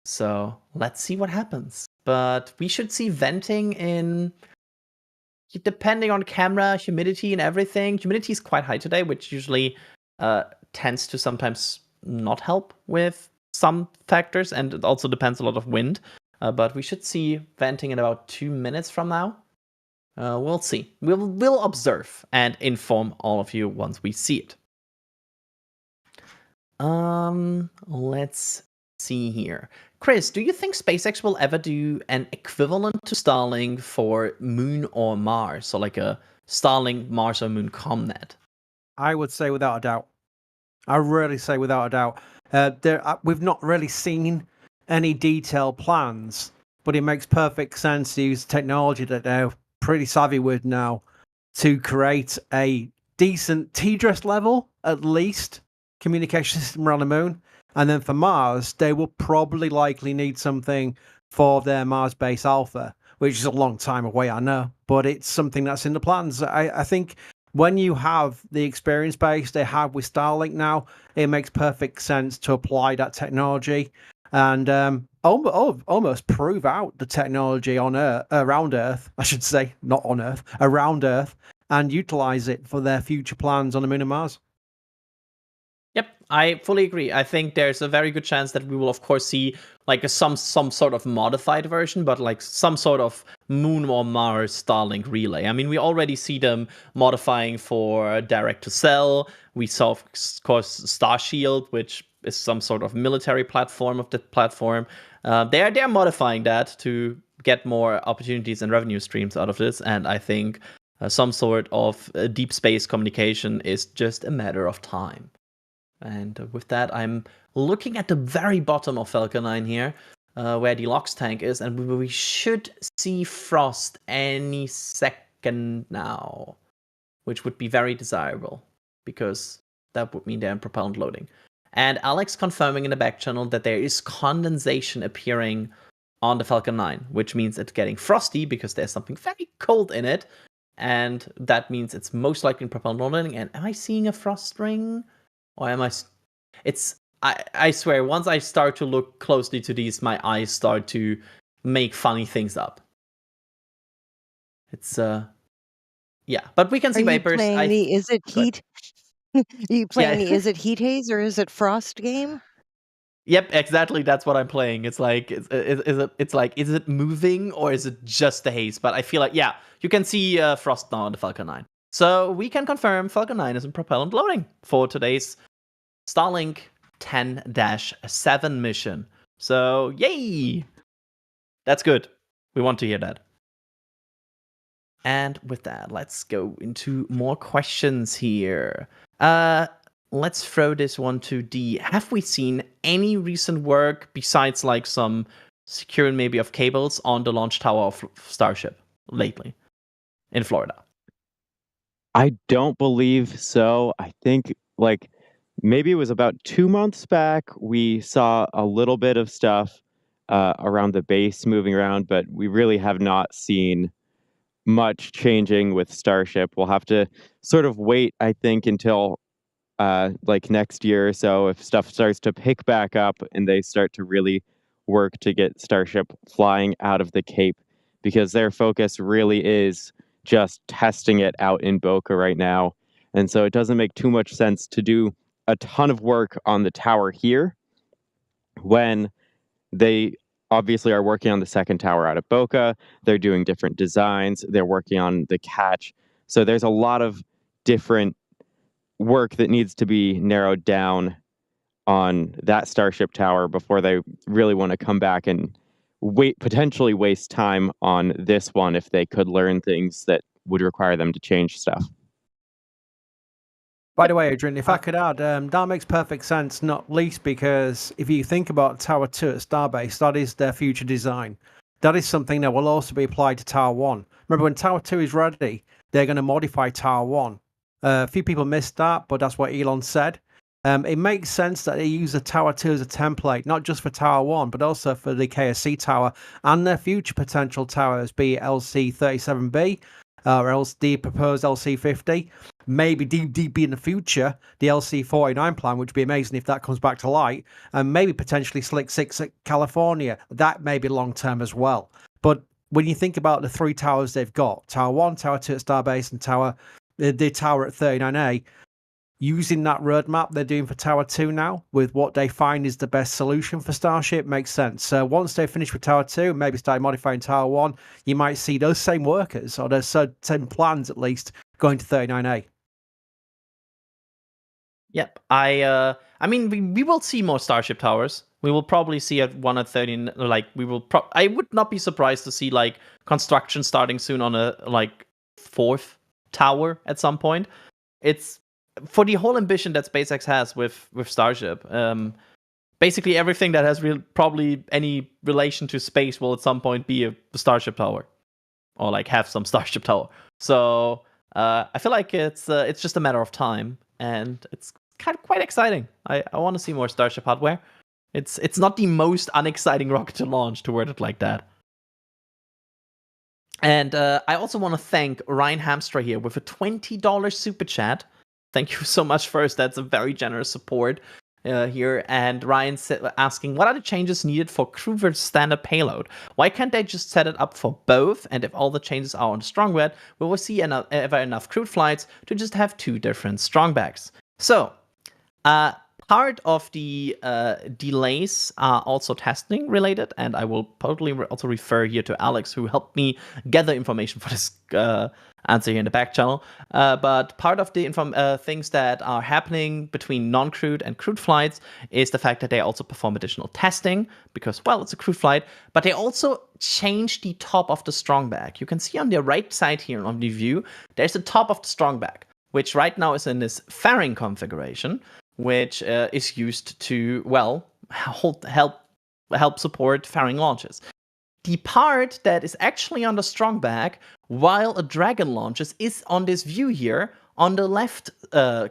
So let's see what happens. But we should see venting in, depending on camera, humidity and everything. Humidity is quite high today, which usually tends to sometimes not help with some factors, and it also depends a lot of wind. But we should see venting in about 2 minutes from now. We'll see. We'll observe and inform all of you once we see it. Let's see here. Chris, do you think SpaceX will ever do an equivalent to Starlink for Moon or Mars? So like a Starlink Mars or Moon ComNet? I would say without a doubt. I really say without a doubt. We've not really seen any detailed plans, but it makes perfect sense to use technology that they're pretty savvy with now to create a decent TDRS level, at least, communication system around the moon. And then for Mars, they will probably likely need something for their Mars base Alpha, which is a long time away, I know, but it's something that's in the plans. I think when you have the experience base they have with Starlink now, it makes perfect sense to apply that technology and almost prove out the technology on Earth, around Earth, I should say, not on Earth, around Earth, and utilize it for their future plans on the Moon and Mars. Yep, I fully agree. I think there's a very good chance that we will, of course, see like some sort of modified version, but like some sort of Moon or Mars Starlink relay. I mean, we already see them modifying for direct to cell. We saw, of course, Starshield, which is some sort of military platform of the platform. They're modifying that to get more opportunities and revenue streams out of this, and I think some sort of deep space communication is just a matter of time. And with that, I'm looking at the very bottom of Falcon 9 here, where the LOX tank is, and we should see frost any second now, which would be very desirable, because that would mean they're in propellant loading. And Alex confirming in the back channel that there is condensation appearing on the Falcon 9, which means it's getting frosty because there's something very cold in it, and that means it's most likely in propellant loading. And am I seeing a frost ring? Or am I? I swear, once I start to look closely to these, my eyes start to make funny things up. It's yeah, but we can see vapors. Is it heat? Are you playing the is it heat haze or is it frost game? Yep, exactly. That's what I'm playing. It's like, is it moving or is it just the haze? But I feel like, yeah, you can see frost now on the Falcon 9. So we can confirm Falcon 9 is in propellant loading for today's Starlink 10-7 mission. So, yay! That's good. We want to hear that. And with that, let's go into more questions here. Let's throw this one to D. Have we seen any recent work besides like some securing maybe of cables on the launch tower of Starship lately in Florida? I don't believe so. I think like maybe it was about 2 months back, we saw a little bit of stuff around the base moving around, but we really have not seen much changing with Starship. We'll have to sort of wait, I think, until like next year or so if stuff starts to pick back up and they start to really work to get Starship flying out of the Cape, because their focus really is just testing it out in Boca right now. And so it doesn't make too much sense to do a ton of work on the tower here when they obviously are working on the second tower out of Boca. They're doing different designs. They're working on the catch. So there's a lot of different work that needs to be narrowed down on that Starship tower before they really want to come back and potentially waste time on this one if they could learn things that would require them to change stuff. By the way, Adrian, if I could add, that makes perfect sense, not least because if you think about Tower 2 at Starbase, that is their future design. That is something that will also be applied to Tower 1. Remember, when Tower 2 is ready, they're going to modify Tower 1. A few people missed that, but that's what Elon said. It makes sense that they use the Tower 2 as a template, not just for Tower 1, but also for the KSC Tower and their future potential towers, be it LC-37B or else the proposed LC-50. Maybe deep in the future, the LC-49 plan, which would be amazing if that comes back to light, and maybe potentially Slick 6 at California. That may be long-term as well. But when you think about the three towers they've got, Tower 1, Tower 2 at Starbase, and the tower at 39A, using that roadmap they're doing for Tower 2 now, with what they find is the best solution for Starship, makes sense. So once they finish with Tower 2, maybe start modifying Tower 1, you might see those same workers, or those same plans at least, going to 39A. Yep. I mean, we will see more Starship towers. We will probably see one at 13. Like, I would not be surprised to see like construction starting soon on a like fourth tower at some point. It's for the whole ambition that SpaceX has with Starship. Basically, everything that has probably any relation to space will at some point be a Starship tower, or like have some Starship tower. So I feel like it's just a matter of time, and it's kind of quite exciting. I want to see more Starship hardware. It's not the most unexciting rocket to launch, to word it like that. And I also want to thank Ryan Hamstra here with a $20 super chat. Thank you so much first. That's a very generous support here. And Ryan asking, what are the changes needed for crew versus standard payload? Why can't they just set it up for both? And if all the changes are on Strongbag, will we see ever enough crewed flights to just have two different Strongbags? So, part of the delays are also testing related, and I will probably also refer here to Alex, who helped me gather information for this answer here in the back channel. But part of the things that are happening between non-crewed and crewed flights is the fact that they also perform additional testing because, well, it's a crewed flight, but they also change the top of the Strongbag. You can see on the right side here on the view, there's the top of the Strongbag, which right now is in this fairing configuration, which is used to, well, help support fairing launches. The part that is actually on the Strongbag while a Dragon launches is on this view here on the left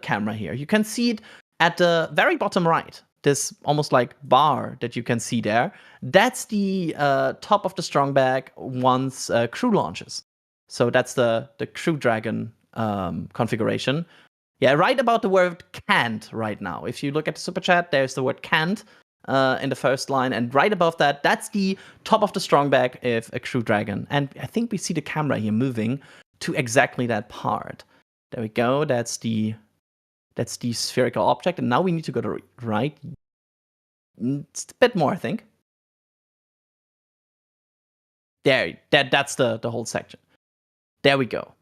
camera here. You can see it at the very bottom right, this almost like bar that you can see there. That's the top of the Strongbag once crew launches. So that's the Crew Dragon configuration. Yeah, right about the word can't right now. If you look at the super chat, there's the word can't in the first line, and right above that, that's the top of the Strongbag if a Crew Dragon. And I think we see the camera here moving to exactly that part. There we go. That's the spherical object, and now we need to go to right. It's a bit more, I think. There, that's the whole section. There we go.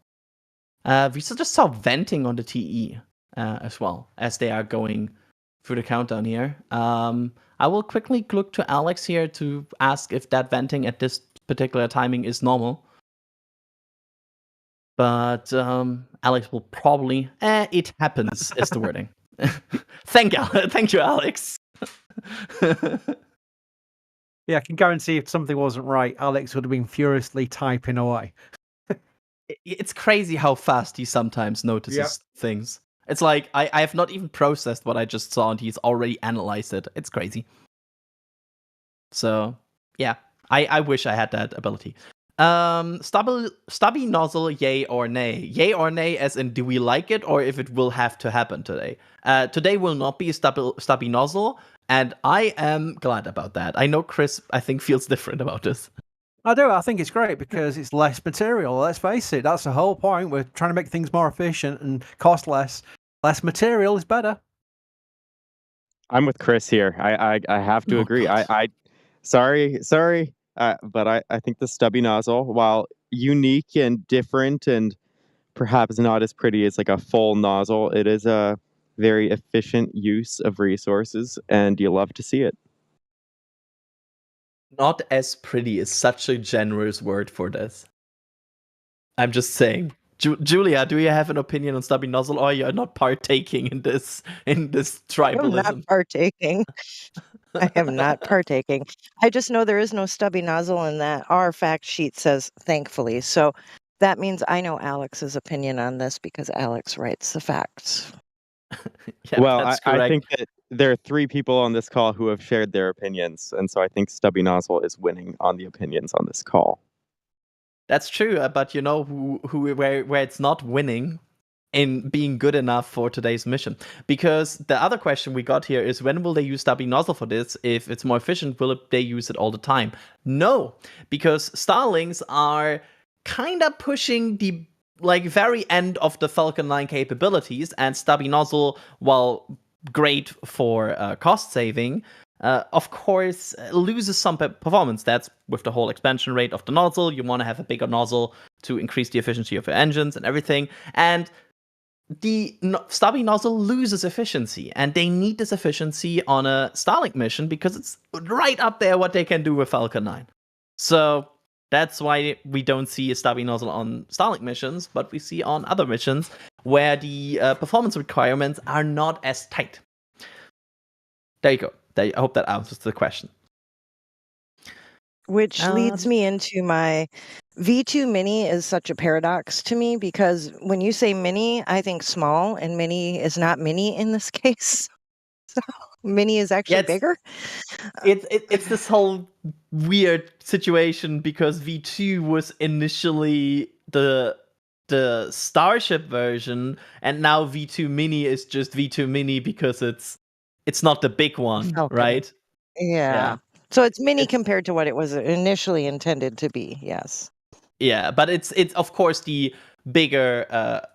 We just saw venting on the TE as well as they are going through the countdown here. I will quickly look to Alex here to ask if that venting at this particular timing is normal. But Alex will probably... it happens, is the wording. Thank you, Alex. Yeah, I can guarantee if something wasn't right, Alex would have been furiously typing away. It's crazy how fast he sometimes notices things. It's like, I have not even processed what I just saw, and he's already analyzed it. It's crazy. So, yeah, I wish I had that ability. Stubby nozzle, yay or nay? Yay or nay as in, do we like it, or if it will have to happen today? Today will not be a stubby nozzle, and I am glad about that. I know Chris, I think, feels different about this. I do. I think it's great because it's less material. Let's face it. That's the whole point. We're trying to make things more efficient and cost less. Less material is better. I'm with Chris here. I have to Oh, agree. God. Sorry, but I think the stubby nozzle, while unique and different and perhaps not as pretty as like a full nozzle, it is a very efficient use of resources, and you love to see it. Not as pretty is such a generous word for this. I'm just saying. Julia, do you have an opinion on stubby nozzle, or you're not partaking in this I'm not tribalism? partaking. I am not partaking. I just know there is no stubby nozzle, and that our fact sheet says thankfully. So that means I know Alex's opinion on this because Alex writes the facts. Yeah, Well, that's I correct. think that there are 3 people on this call who have shared their opinions, and so I think stubby nozzle is winning on the opinions on this call. That's true, but you know where it's not winning in being good enough for today's mission. Because the other question we got here is, when will they use stubby nozzle for this? If it's more efficient, will they use it all the time? No, because Starlinks are kind of pushing the very end of the Falcon 9 capabilities, and stubby nozzle, while great for cost saving, of course, loses some performance. That's with the whole expansion rate of the nozzle. You want to have a bigger nozzle to increase the efficiency of your engines and everything. And the stubby nozzle loses efficiency, and they need this efficiency on a Starlink mission because it's right up there what they can do with Falcon 9. So that's why we don't see a stubby nozzle on Starlink missions, but we see on other missions where the performance requirements are not as tight. There you go. I hope that answers the question. Which leads me into my V2 Mini is such a paradox to me, because when you say mini, I think small, and mini is not mini in this case. So mini is actually bigger. It's this whole weird situation because V2 was initially the Starship version, and now V2 Mini is just V2 Mini because it's not the big one, Falcon. right? Yeah. So it's mini compared to what it was initially intended to be. Yes. Yeah, but it's of course the bigger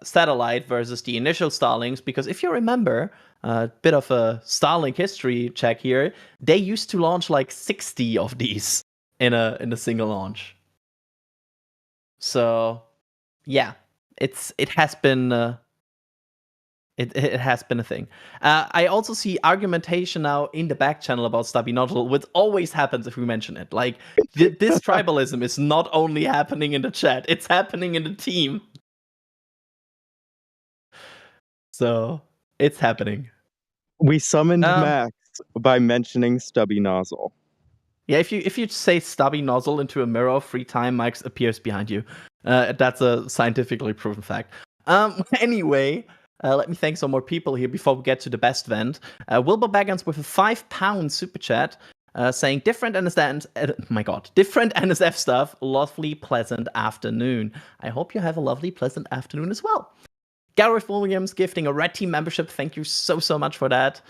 satellite versus the initial Starlinks, because if you remember, a bit of a Starlink history check here, they used to launch like 60 of these in a single launch. So yeah, it has been it has been a thing. I also see argumentation now in the back channel about stubby nozzle, which always happens if we mention it. Like, this tribalism is not only happening in the chat, it's happening in the team. So it's happening. We summoned Max by mentioning stubby nozzle. Yeah, if you say stubby nozzle into a mirror 3 times, Max appears behind you. That's a scientifically proven fact. Anyway, let me thank some more people here before we get to the best vent. Wilbur Baggins with a £5 super chat, saying different NSF stuff. Lovely, pleasant afternoon. I hope you have a lovely, pleasant afternoon as well. Gareth Williams gifting a Red Team membership. Thank you so much for that.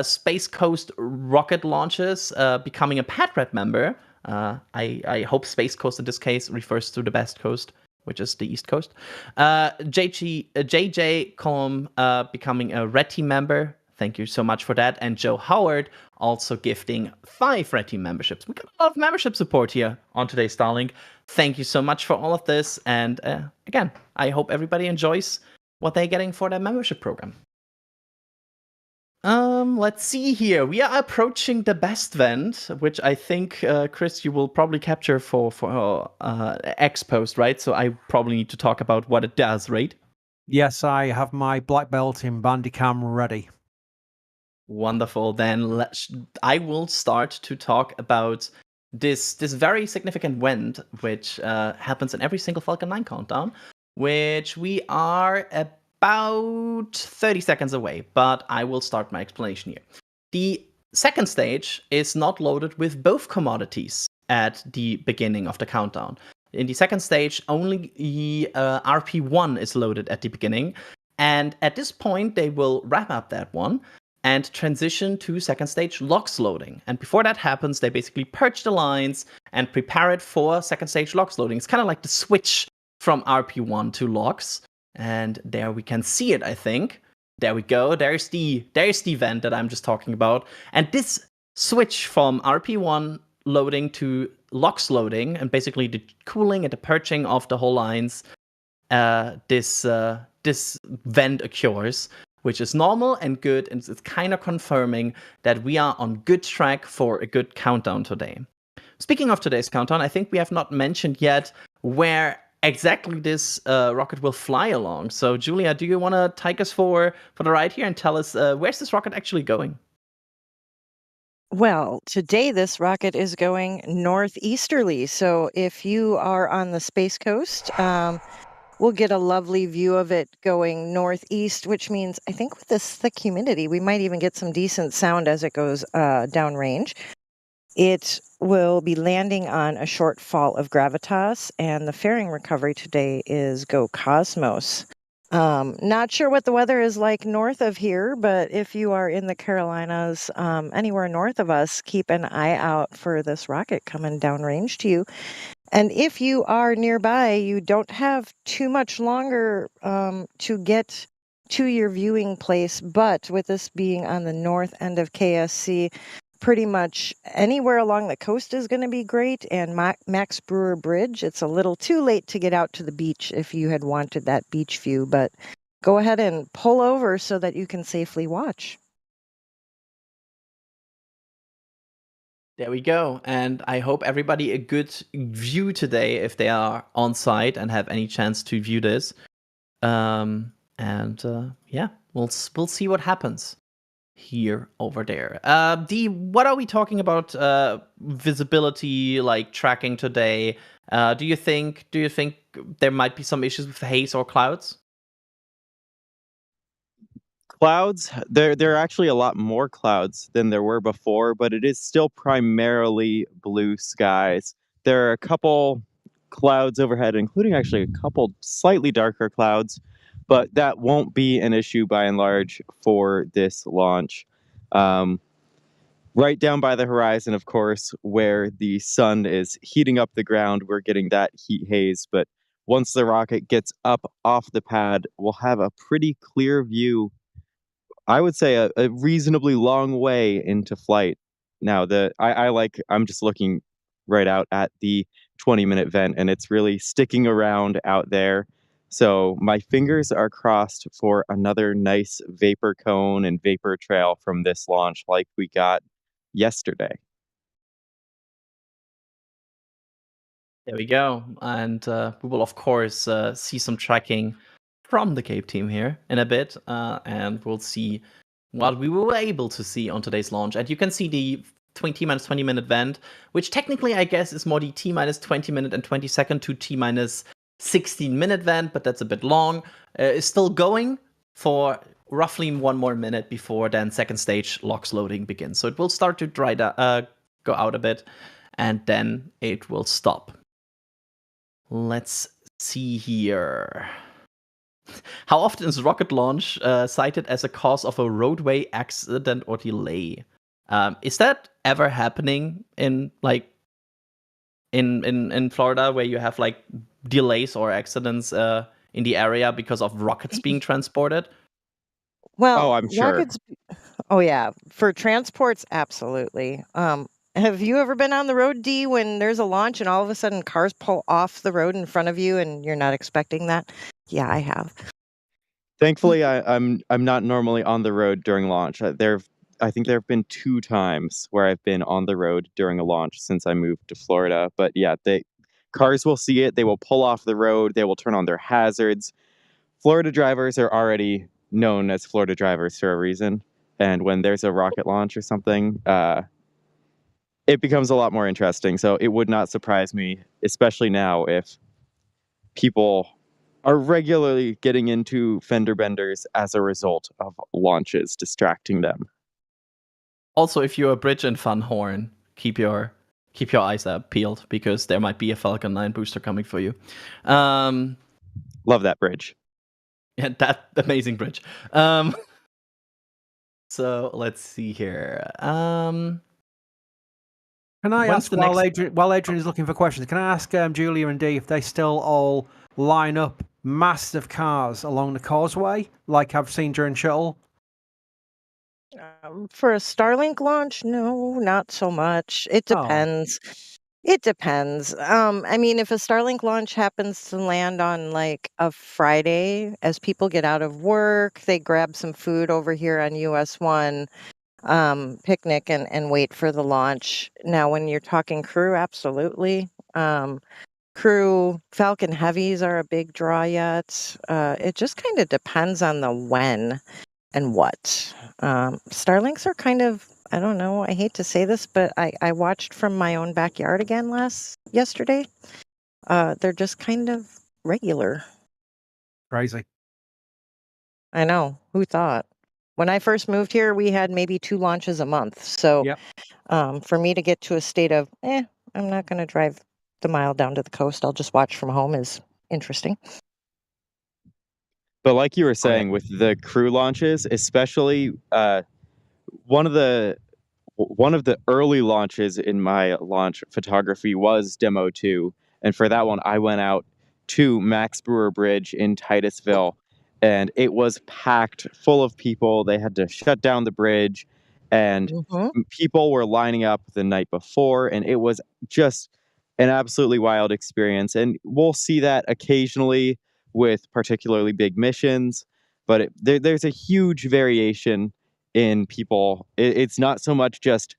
Space Coast rocket launches, becoming a Pad Red member. I hope Space Coast in this case refers to the best coast, which is the East Coast. JJ Column becoming a Red Team member. Thank you so much for that. And Joe Howard also gifting 5 Red Team memberships. We got a lot of membership support here on today's Starlink. Thank you so much for all of this. And again, I hope everybody enjoys what they're getting for their membership program. Let's see here. We are approaching the best vent, which I think, Chris, you will probably capture for X post, right? So I probably need to talk about what it does, right? Yes, I have my black belt in Bandicam ready. Wonderful. Then I will start to talk about this very significant vent, which happens in every single Falcon 9 countdown, which we are about 30 seconds away, but I will start my explanation here. The second stage is not loaded with both commodities at the beginning of the countdown. In the second stage, only the RP1 is loaded at the beginning, and at this point, they will wrap up that one, and transition to second stage LOX loading. And before that happens, they basically purge the lines and prepare it for second stage LOX loading. It's kind of like the switch from RP1 to LOX. And there we can see it, I think. There we go. There's the vent that I'm just talking about. And this switch from RP1 loading to LOX loading, and basically the cooling and the purging of the whole lines, this vent occurs, which is normal and good, and it's kind of confirming that we are on good track for a good countdown today. Speaking of today's countdown, I think we have not mentioned yet where exactly this rocket will fly along. So, Julia, do you want to take us for the ride here and tell us where's this rocket actually going? Well, today this rocket is going northeasterly. So if you are on the Space Coast, we'll get a lovely view of it going northeast, which means I think with this thick humidity, we might even get some decent sound as it goes downrange. It will be landing on a shortfall of Gravitas, and the fairing recovery today is Go Cosmos. Not sure what the weather is like north of here, but if you are in the Carolinas, anywhere north of us, keep an eye out for this rocket coming downrange to you. And if you are nearby, you don't have too much longer to get to your viewing place, but with this being on the north end of KSC, pretty much anywhere along the coast is going to be great. And Max Brewer Bridge, it's a little too late to get out to the beach if you had wanted that beach view, but go ahead and pull over so that you can safely watch. There we go. And I hope everybody a good view today if they are on site and have any chance to view this. Yeah, we'll see what happens here over there. What are we talking about visibility, like tracking today? Do you think there might be some issues with haze or clouds? Clouds, there are actually a lot more clouds than there were before, but it is still primarily blue skies. There are a couple clouds overhead, including actually a couple slightly darker clouds, but that won't be an issue by and large for this launch. Right down by the horizon, of course, where the sun is heating up the ground, we're getting that heat haze, but once the rocket gets up off the pad, we'll have a pretty clear view. I would say a reasonably long way into flight. Now, I'm just looking right out at the 20-minute vent, and it's really sticking around out there. So my fingers are crossed for another nice vapor cone and vapor trail from this launch like we got yesterday. There we go. And we will, of course, see some tracking from the Cape team here in a bit. And we'll see what we were able to see on today's launch. And you can see the T-minus 20-minute vent, which technically, I guess, is more the T-minus 20-minute and 20-second to T-minus 16-minute vent, but that's a bit long. Is still going for roughly 1 more minute before then second stage LOX loading begins. So it will start to go out a bit, and then it will stop. Let's see here. How often is rocket launch cited as a cause of a roadway accident or delay? Is that ever happening in in Florida, where you have like delays or accidents in the area because of rockets being transported? Well, I'm sure. rockets. Oh yeah, for transports, absolutely. Have you ever been on the road, D, when there's a launch and all of a sudden cars pull off the road in front of you and you're not expecting that? Yeah, I have. Thankfully, I'm not normally on the road during launch. I think there have been 2 times where I've been on the road during a launch since I moved to Florida. But yeah, cars will see it. They will pull off the road. They will turn on their hazards. Florida drivers are already known as Florida drivers for a reason. And when there's a rocket launch or something, it becomes a lot more interesting. So it would not surprise me, especially now, if people are regularly getting into fender benders as a result of launches distracting them. Also, if you're a Bridge and Fun horn, keep your eyes peeled, because there might be a Falcon 9 booster coming for you. Love that bridge. Yeah, that amazing bridge. So let's see here. Can I When's ask, the while next- Adrian is looking for questions, can I ask Julia and Dee if they still all line up massive cars along the causeway like I've seen during shuttle? For a Starlink launch, no, not so much. It Oh. depends. It depends. I mean, if a Starlink launch happens to land on like a Friday, as people get out of work, they grab some food over here on US 1, picnic and wait for the launch. Now, when you're talking crew, absolutely. Crew Falcon Heavies are a big draw yet. It just kind of depends on the when and what. Starlinks are kind of, I don't know, I hate to say this, but I watched from my own backyard again yesterday. They're just kind of regular. Crazy. I know. Who thought? When I first moved here, we had maybe 2 launches a month. So Yep. for me to get to a state of, I'm not going to drive the mile down to the coast, I'll just watch from home is interesting. But like you were saying, with the crew launches, especially one of the early launches in my launch photography was Demo 2. And for that one, I went out to Max Brewer Bridge in Titusville, and it was packed full of people. They had to shut down the bridge, and people were lining up the night before, and it was just an absolutely wild experience. And we'll see that occasionally with particularly big missions, but there's a huge variation in people. It's not so much just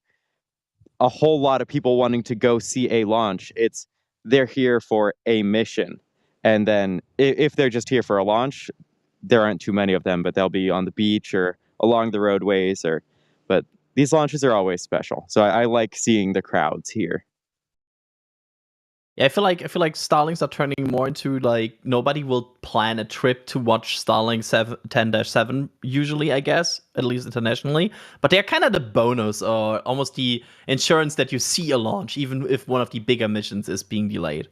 a whole lot of people wanting to go see a launch. It's they're here for a mission. And then if they're just here for a launch, there aren't too many of them, but they'll be on the beach or along the roadways but these launches are always special. So I like seeing the crowds here. Yeah, I feel like Starlinks are turning more into like nobody will plan a trip to watch Starlink 10-7 usually, I guess, at least internationally. But they're kind of the bonus or almost the insurance that you see a launch, even if one of the bigger missions is being delayed.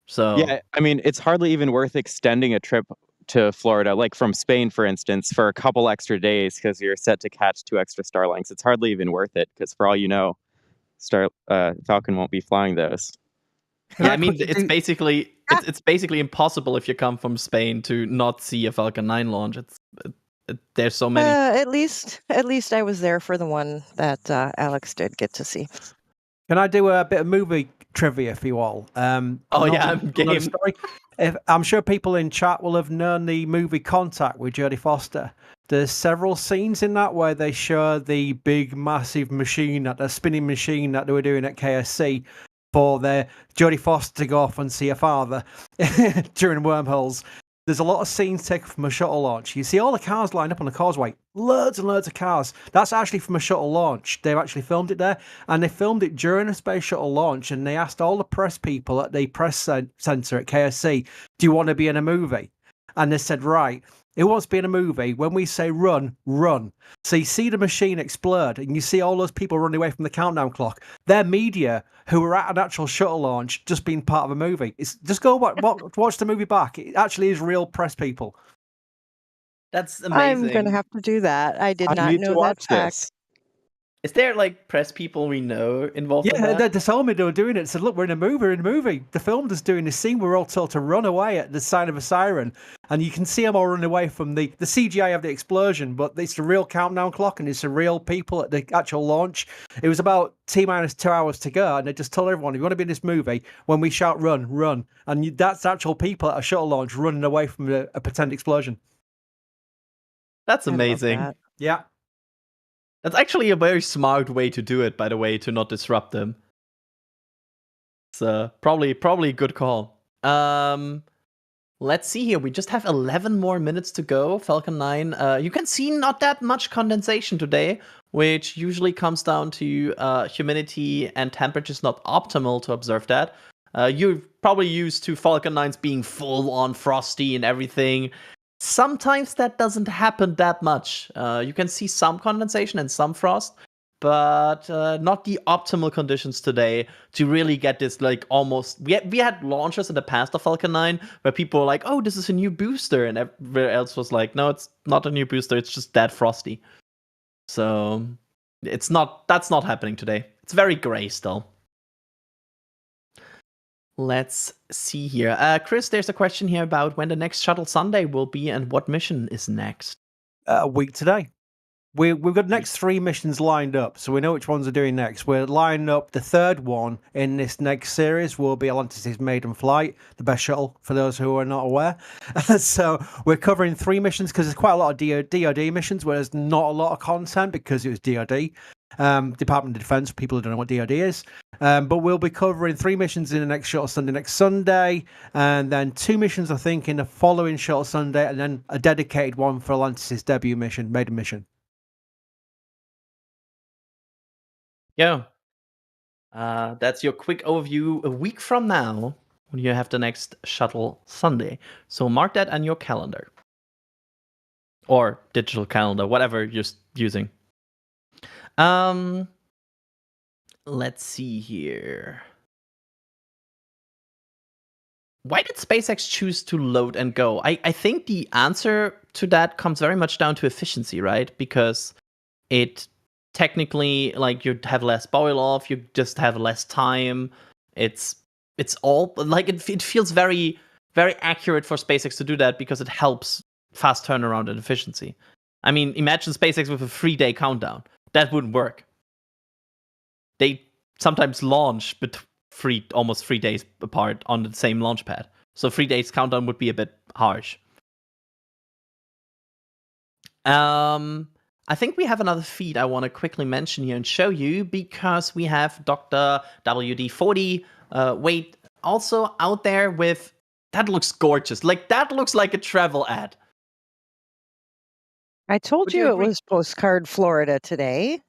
So yeah, I mean, it's hardly even worth extending a trip to Florida, like from Spain, for instance, for a couple extra days because you're set to catch 2 extra Starlinks. It's hardly even worth it because, for all you know, Falcon won't be flying those. Yeah, I mean, it's basically impossible if you come from Spain to not see a Falcon 9 launch. There's so many. At least I was there for the one that Alex did get to see. Can I do a bit of movie trivia for you all? I'm game. I'm sure people in chat will have known the movie Contact with Jodie Foster. There's several scenes in that where they show the big, massive machine, the spinning machine that they were doing at KSC for their Jodie Foster to go off and see her father during wormholes. There's a lot of scenes taken from a shuttle launch. You see all the cars lined up on the causeway. Loads and loads of cars. That's actually from a shuttle launch. They've actually filmed it there. And they filmed it during a space shuttle launch. And they asked all the press people at the press center at KSC, do you want to be in a movie? And they said, right, who wants to be in a movie? When we say run, run. So you see the machine explode and you see all those people running away from the countdown clock. They're media who were at an actual shuttle launch just being part of a movie. It's just go watch the movie back. It actually is real press people. That's amazing. I'm going to have to do that. I did not know that fact. Is there like press people we know involved in that? Yeah, they told me they were doing it. Said, look, we're in a movie. The film is doing this scene. We're all told to run away at the sign of a siren. And you can see them all running away from the CGI of the explosion, but it's the real countdown clock and it's the real people at the actual launch. It was about T-minus 2 hours to go. And they just told everyone, if you want to be in this movie, when we shout run, run. And that's actual people at a shuttle launch running away from a pretend explosion. That's amazing. That. Yeah. That's actually a very smart way to do it, by the way, to not disrupt them. So probably a good call. Let's see here. We just have 11 more minutes to go. Falcon 9. You can see not that much condensation today, which usually comes down to humidity and temperatures not optimal to observe that. You're probably used to Falcon 9s being full on frosty and everything. Sometimes that doesn't happen that much. You can see some condensation and some frost, but not the optimal conditions today to really get this like almost. We had launches in the past of Falcon 9 where people were like, "Oh, this is a new booster," and everywhere else was like, "No, it's not a new booster. It's just that frosty." So that's not happening today. It's very gray still. Let's see here. Chris, there's a question here about when the next Shuttle Sunday will be and what mission is next. A week today. We've got the next 3 missions lined up, so we know which ones are doing next. We're lining up the third one in this next series will be Atlantis' maiden flight, the best shuttle, for those who are not aware. So we're covering 3 missions because there's quite a lot of DoD missions where there's not a lot of content because it was DoD. Department of Defense, for people who don't know what DoD is. But we'll be covering 3 missions in the next Shuttle Sunday next Sunday, and then 2 missions, I think, in the following Shuttle Sunday, and then a dedicated one for Atlantis' debut mission, maiden mission. Yeah. That's your quick overview. A week from now, when you have the next Shuttle Sunday. So mark that on your calendar. Or digital calendar, whatever you're using. Let's see here. Why did SpaceX choose to load and go? I think the answer to that comes very much down to efficiency, right? Because it technically, like, you have less boil off, you just have less time. It's all like it feels very, very accurate for SpaceX to do that because it helps fast turnaround and efficiency. I mean, imagine SpaceX with a 3-day countdown. That wouldn't work. They sometimes launch almost 3 days apart on the same launch pad. So 3 days countdown would be a bit harsh. I think we have another feed I want to quickly mention here and show you because we have Dr. WD40 Wade also out there with, that looks gorgeous. Like, that looks like a travel ad. I told Would you you it agree? was Postcard Florida today.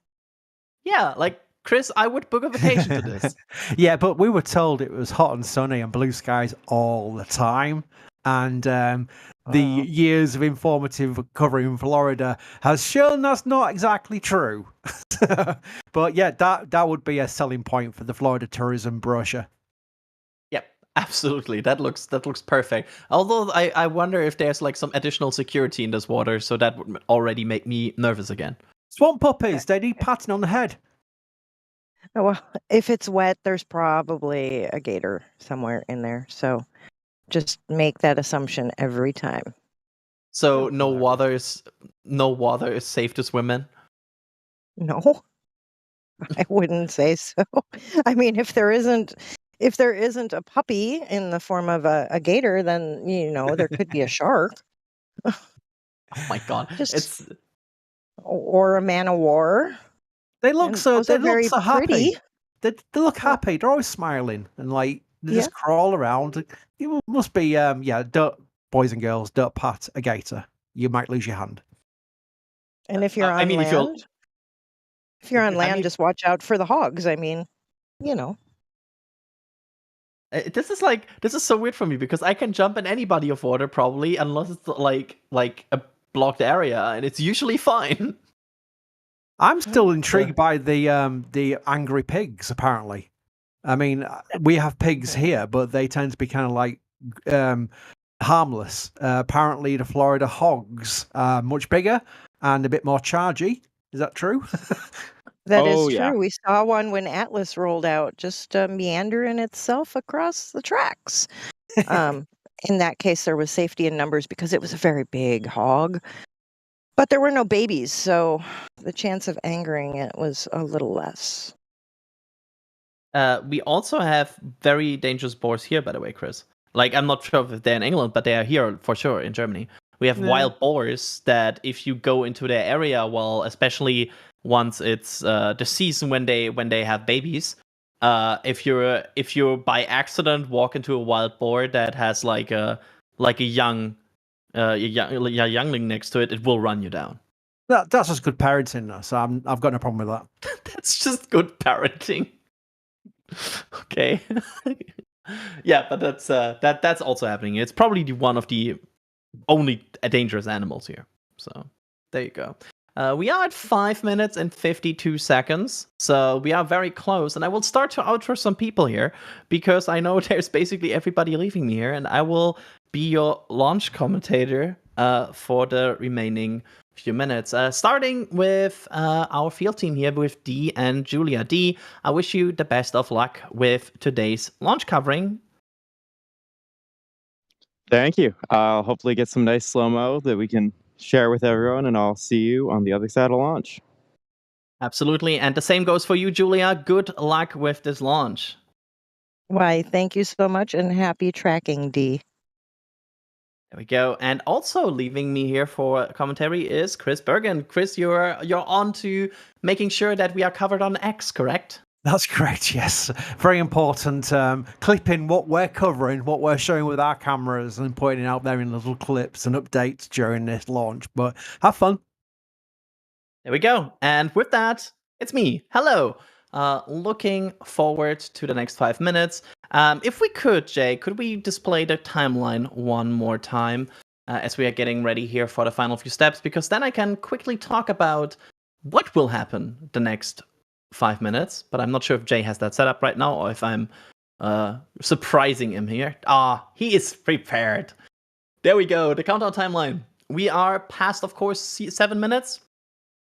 Yeah, like, Chris, I would book a vacation to this. Yeah, but we were told it was hot and sunny and blue skies all the time. And the years of informative covering Florida has shown that's not exactly true. But yeah, that would be a selling point for the Florida tourism brochure. Yep, absolutely. That looks perfect. Although I wonder if there's like some additional security in this water, so that would already make me nervous again. Swamp puppies, they need patting on the head. Oh, well, if it's wet, there's probably a gator somewhere in there. So just make that assumption every time. So no water is safe to swim in. No, I wouldn't say so. I mean, if there isn't a puppy in the form of a gator, then there could be a shark. Oh my god, or a man of war. They look so very happy. pretty. They look happy. They're always smiling and like they just crawl around. You must be don't, boys and girls, don't pat a gator. You might lose your hand. And if you're on land, just watch out for the hogs. I mean, This is so weird for me because I can jump in any body of water probably unless it's like a blocked area and it's usually fine. I'm still intrigued by the angry pigs. Apparently, I mean we have pigs here, but they tend to be kind of like harmless. Apparently, the Florida hogs are much bigger and a bit more chargy. Is that true? That is true. We saw one when Atlas rolled out, just meandering itself across the tracks. In that case, there was safety in numbers because it was a very big hog. But there were no babies, so the chance of angering it was a little less. We also have very dangerous boars here, by the way, Chris. Like, I'm not sure if they're in England, but they are here for sure in Germany. We have wild boars that if you go into their area, well, especially once it's the season when they have babies, if you by accident walk into a wild boar that has like a youngling next to it, it will run you down. That's just good parenting, though, so I've got no problem with that. That's just good parenting. Okay. Yeah, but that's also happening. It's probably one of the only dangerous animals here. So there you go. We are at 5 minutes and 52 seconds, so we are very close. And I will start to outro some people here because I know there's basically everybody leaving me here, and I will be your launch commentator for the remaining few minutes. Starting with our field team here with Dee and Julia. Dee, I wish you the best of luck with today's launch covering. Thank you. I'll hopefully get some nice slow-mo that we can share with everyone, and I'll see you on the other side of launch. Absolutely. And the same goes for you, Julia. Good luck with this launch. Why, thank you so much and happy tracking, Dee. There we go. And also leaving me here for commentary is Chris Bergen. Chris, you're on to making sure that we are covered on X, correct? That's correct, yes. Very important. Clipping what we're covering, what we're showing with our cameras, and putting it out there in little clips and updates during this launch. But have fun. There we go. And with that, it's me. Hello. Looking forward to the next 5 minutes. If we could, Jay, could we display the timeline one more time as we are getting ready here for the final few steps? Because then I can quickly talk about what will happen the next 5 minutes. But I'm not sure if Jay has that set up right now or if I'm surprising him here. He is prepared. There we go. The countdown timeline. We are past, of course, 7 minutes,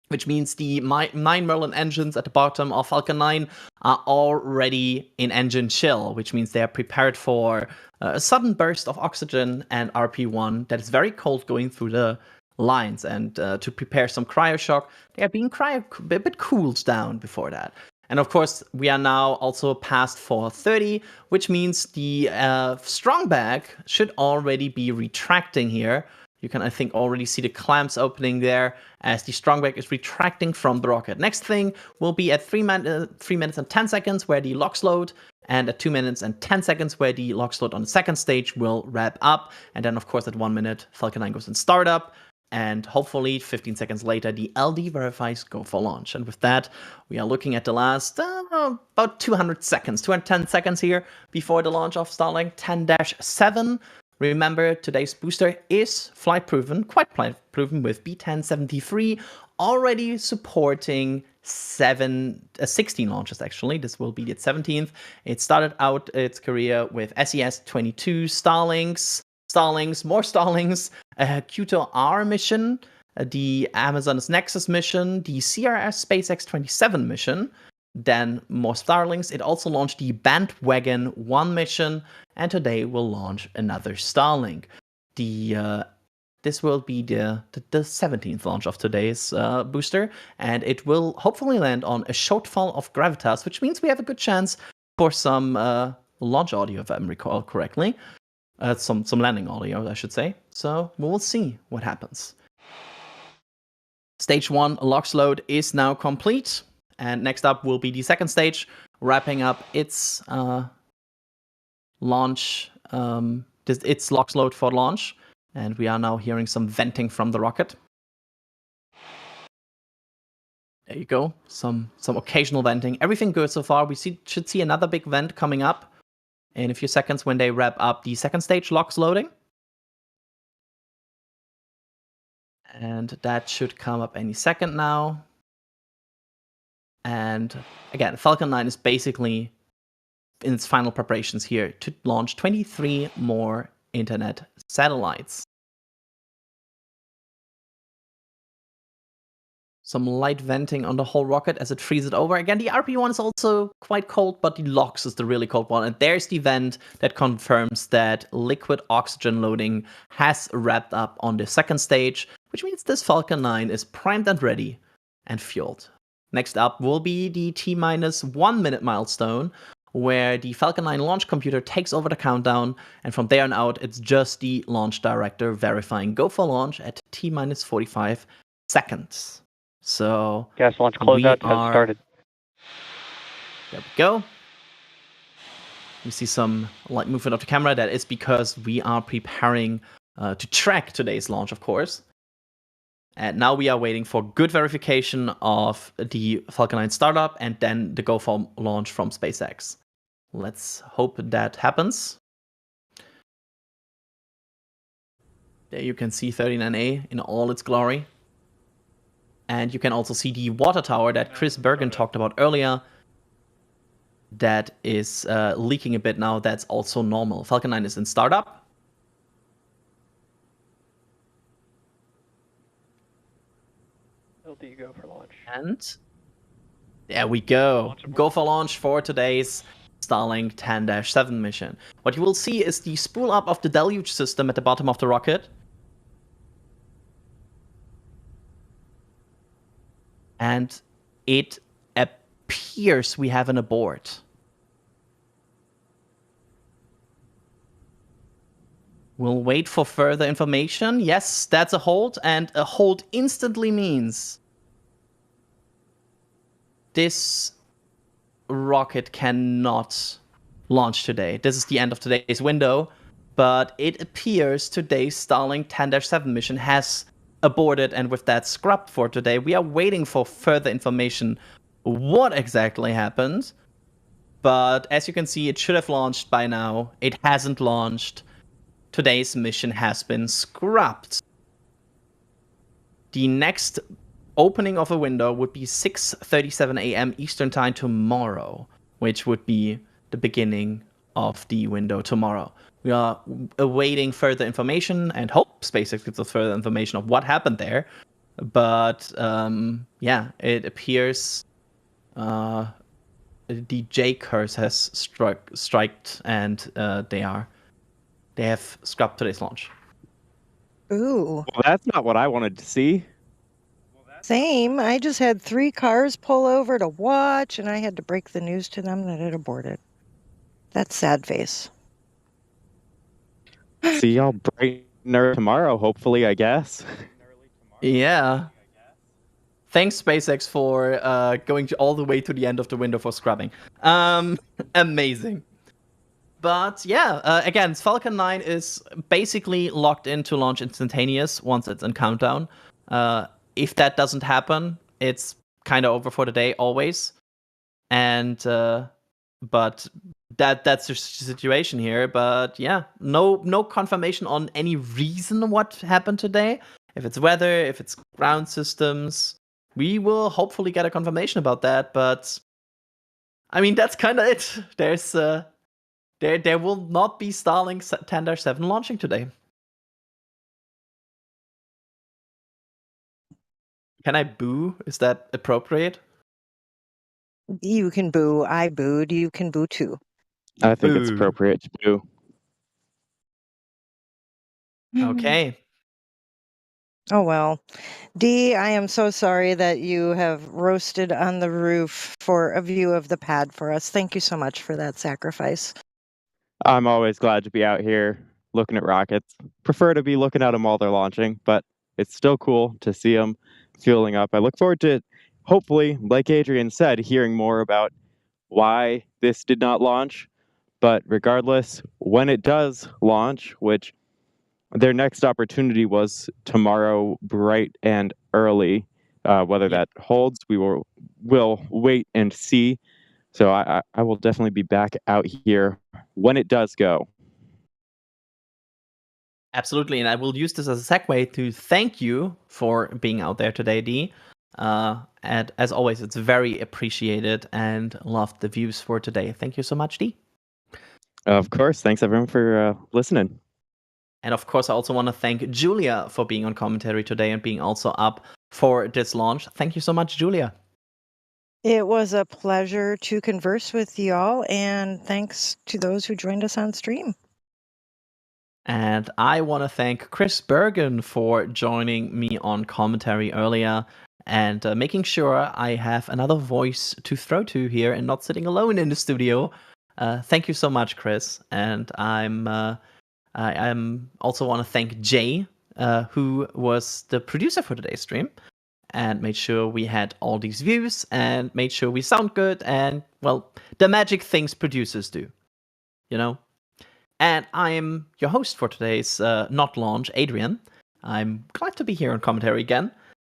which means the 9 Merlin engines at the bottom of Falcon 9 are already in engine chill, which means they are prepared for a sudden burst of oxygen and RP1 that is very cold going through the lines. And to prepare some cryoshock, they are being a bit cooled down before that. And of course, we are now also past 4:30, which means the strong bag should already be retracting here. You can, I think, already see the clamps opening there as the strong bag is retracting from the rocket. Next thing will be at 3 minutes and 10 seconds where the LOX load, and at 2 minutes and 10 seconds where the LOX load on the second stage will wrap up. And then, of course, at 1 minute, Falcon 9 goes in startup. And hopefully 15 seconds later, the LD verifies go for launch. And with that, we are looking at the last about 200 seconds, 210 seconds here before the launch of Starlink 10-7. Remember, today's booster is flight proven, quite flight proven, with B1073 already supporting 16 launches, actually. This will be its 17th. It started out its career with SES-22 Starlinks, more Starlinks, a Q2R mission, the Amazon's Nexus mission, the CRS SpaceX 27 mission, then more Starlinks. It also launched the Bandwagon 1 mission, and today will launch another Starlink. This will be the 17th launch of today's booster, and it will hopefully land on a Shortfall of Gravitas, which means we have a good chance for some launch audio, if I recall correctly. Some landing audio, I should say. So we will see what happens. Stage 1 LOX load is now complete. And next up will be the second stage, wrapping up its launch, its LOX load for launch. And we are now hearing some venting from the rocket. There you go, some occasional venting. Everything good so far. We should see another big vent coming up in a few seconds when they wrap up the second stage LOX loading. And that should come up any second now. And again, Falcon 9 is basically in its final preparations here to launch 23 more internet satellites. Some light venting on the whole rocket as it freezes over. Again, the RP1 is also quite cold, but the LOX is the really cold one. And there's the vent that confirms that liquid oxygen loading has wrapped up on the second stage, which means this Falcon 9 is primed and ready and fueled. Next up will be the T-1 minute milestone, where the Falcon 9 launch computer takes over the countdown, and from there on out, it's just the launch director verifying go for launch at T-45 seconds. So Gas launch closeout has started. There we go. You see some light movement of the camera. That is because we are preparing to track today's launch, of course. And now we are waiting for good verification of the Falcon 9 startup and then the go for launch from SpaceX. Let's hope that happens. There you can see 39A in all its glory. And you can also see the water tower that Chris Bergen talked about earlier. That is leaking a bit now. That's also normal. Falcon 9 is in startup. do you go for launch? And there we go. Go for launch for today's Starlink 10-7 mission. What you will see is the spool up of the deluge system at the bottom of the rocket. And it appears we have an abort. We'll wait for further information. Yes, that's a hold, and a hold instantly means this rocket cannot launch today. This is the end of today's window, but it appears today's Starlink 10-7 mission has aborted, and with that scrubbed for today. We are waiting for further information what exactly happened, but as you can see, it should have launched by now. It hasn't launched. Today's mission has been scrapped. The next opening of a window would be 6:37 a.m. Eastern Time tomorrow, which would be the beginning of the window tomorrow. We are awaiting further information and hope SpaceX gives us further information of what happened there. But yeah, it appears the J curse has striked, and they have scrapped today's launch. Ooh. Well, that's not what I wanted to see. Same. I just had 3 cars pull over to watch, and I had to break the news to them that it aborted. That's sad face. See y'all bright and early tomorrow, hopefully, I guess. Yeah. Thanks, SpaceX, for going all the way to the end of the window for scrubbing. Amazing. But yeah, again, Falcon 9 is basically locked into launch instantaneous once it's in countdown. If that doesn't happen, it's kind of over for the day always. And but that's the situation here. But yeah, no confirmation on any reason what happened today. If it's weather, if it's ground systems, we will hopefully get a confirmation about that. But I mean, that's kind of it. There's there will not be Starlink 10-7 launching today. Can I boo? Is that appropriate? You can boo. I booed. You can boo too. I think it's Boo. appropriate to do. Okay. Oh, well. Dee, I am so sorry that you have roasted on the roof for a view of the pad for us. Thank you so much for that sacrifice. I'm always glad to be out here looking at rockets. Prefer to be looking at them while they're launching, but it's still cool to see them fueling up. I look forward to, hopefully, like Adrian said, hearing more about why this did not launch. But regardless, when it does launch, which their next opportunity was tomorrow, bright and early. Whether that holds, we will wait and see. So I will definitely be back out here when it does go. Absolutely, and I will use this as a segue to thank you for being out there today, Dee. And as always, it's very appreciated and loved the views for today. Thank you so much, Dee. Of course. Thanks, everyone, for listening. And of course, I also want to thank Julia for being on commentary today and being also up for this launch. Thank you so much, Julia. It was a pleasure to converse with y'all, and thanks to those who joined us on stream. And I want to thank Chris Bergen for joining me on commentary earlier and making sure I have another voice to throw to here and not sitting alone in the studio. Thank you so much, Chris. And I also want to thank Jay, who was the producer for today's stream and made sure we had all these views and made sure we sound good and, well, the magic things producers do, you know? And I'm your host for today's not launch, Adrian. I'm glad to be here on commentary again.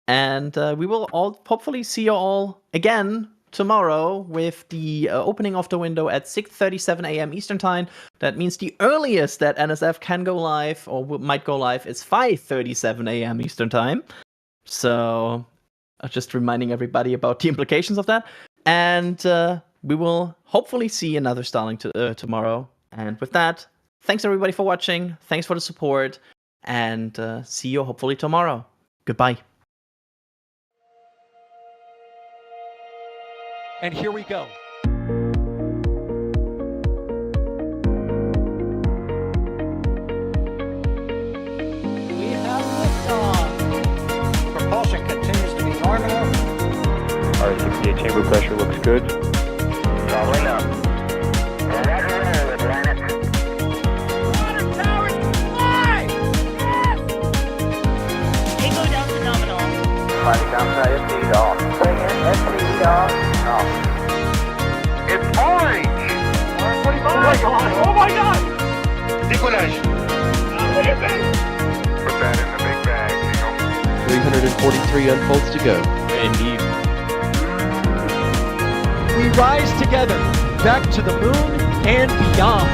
And we will all hopefully see you all again tomorrow with the opening of the window at 6:37 a.m. Eastern Time. That means the earliest that NSF can go live or might go live is 5:37 a.m. Eastern Time. So just reminding everybody about the implications of that. And we will hopefully see another Starlink tomorrow. And with that, thanks everybody for watching. Thanks for the support. And see you hopefully tomorrow. Goodbye. And here we go. We have liftoff. Propulsion continues to be nominal. R68 chamber pressure looks good. Doubling up. Roger, with planet. Water towers fly! Yes! Echo down to nominal. Flight downside speed off. Bring in SPD off. Off. It's orange! Oh my god! Oh my god! Decollage. Put that in the big bag, Jingle. 343 unfolds to go. Indeed. We rise together, back to the moon and beyond.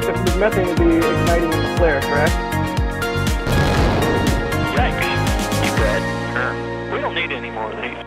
This methane would be igniting in the flare, correct? Yikes. You bet. We don't need any more of these.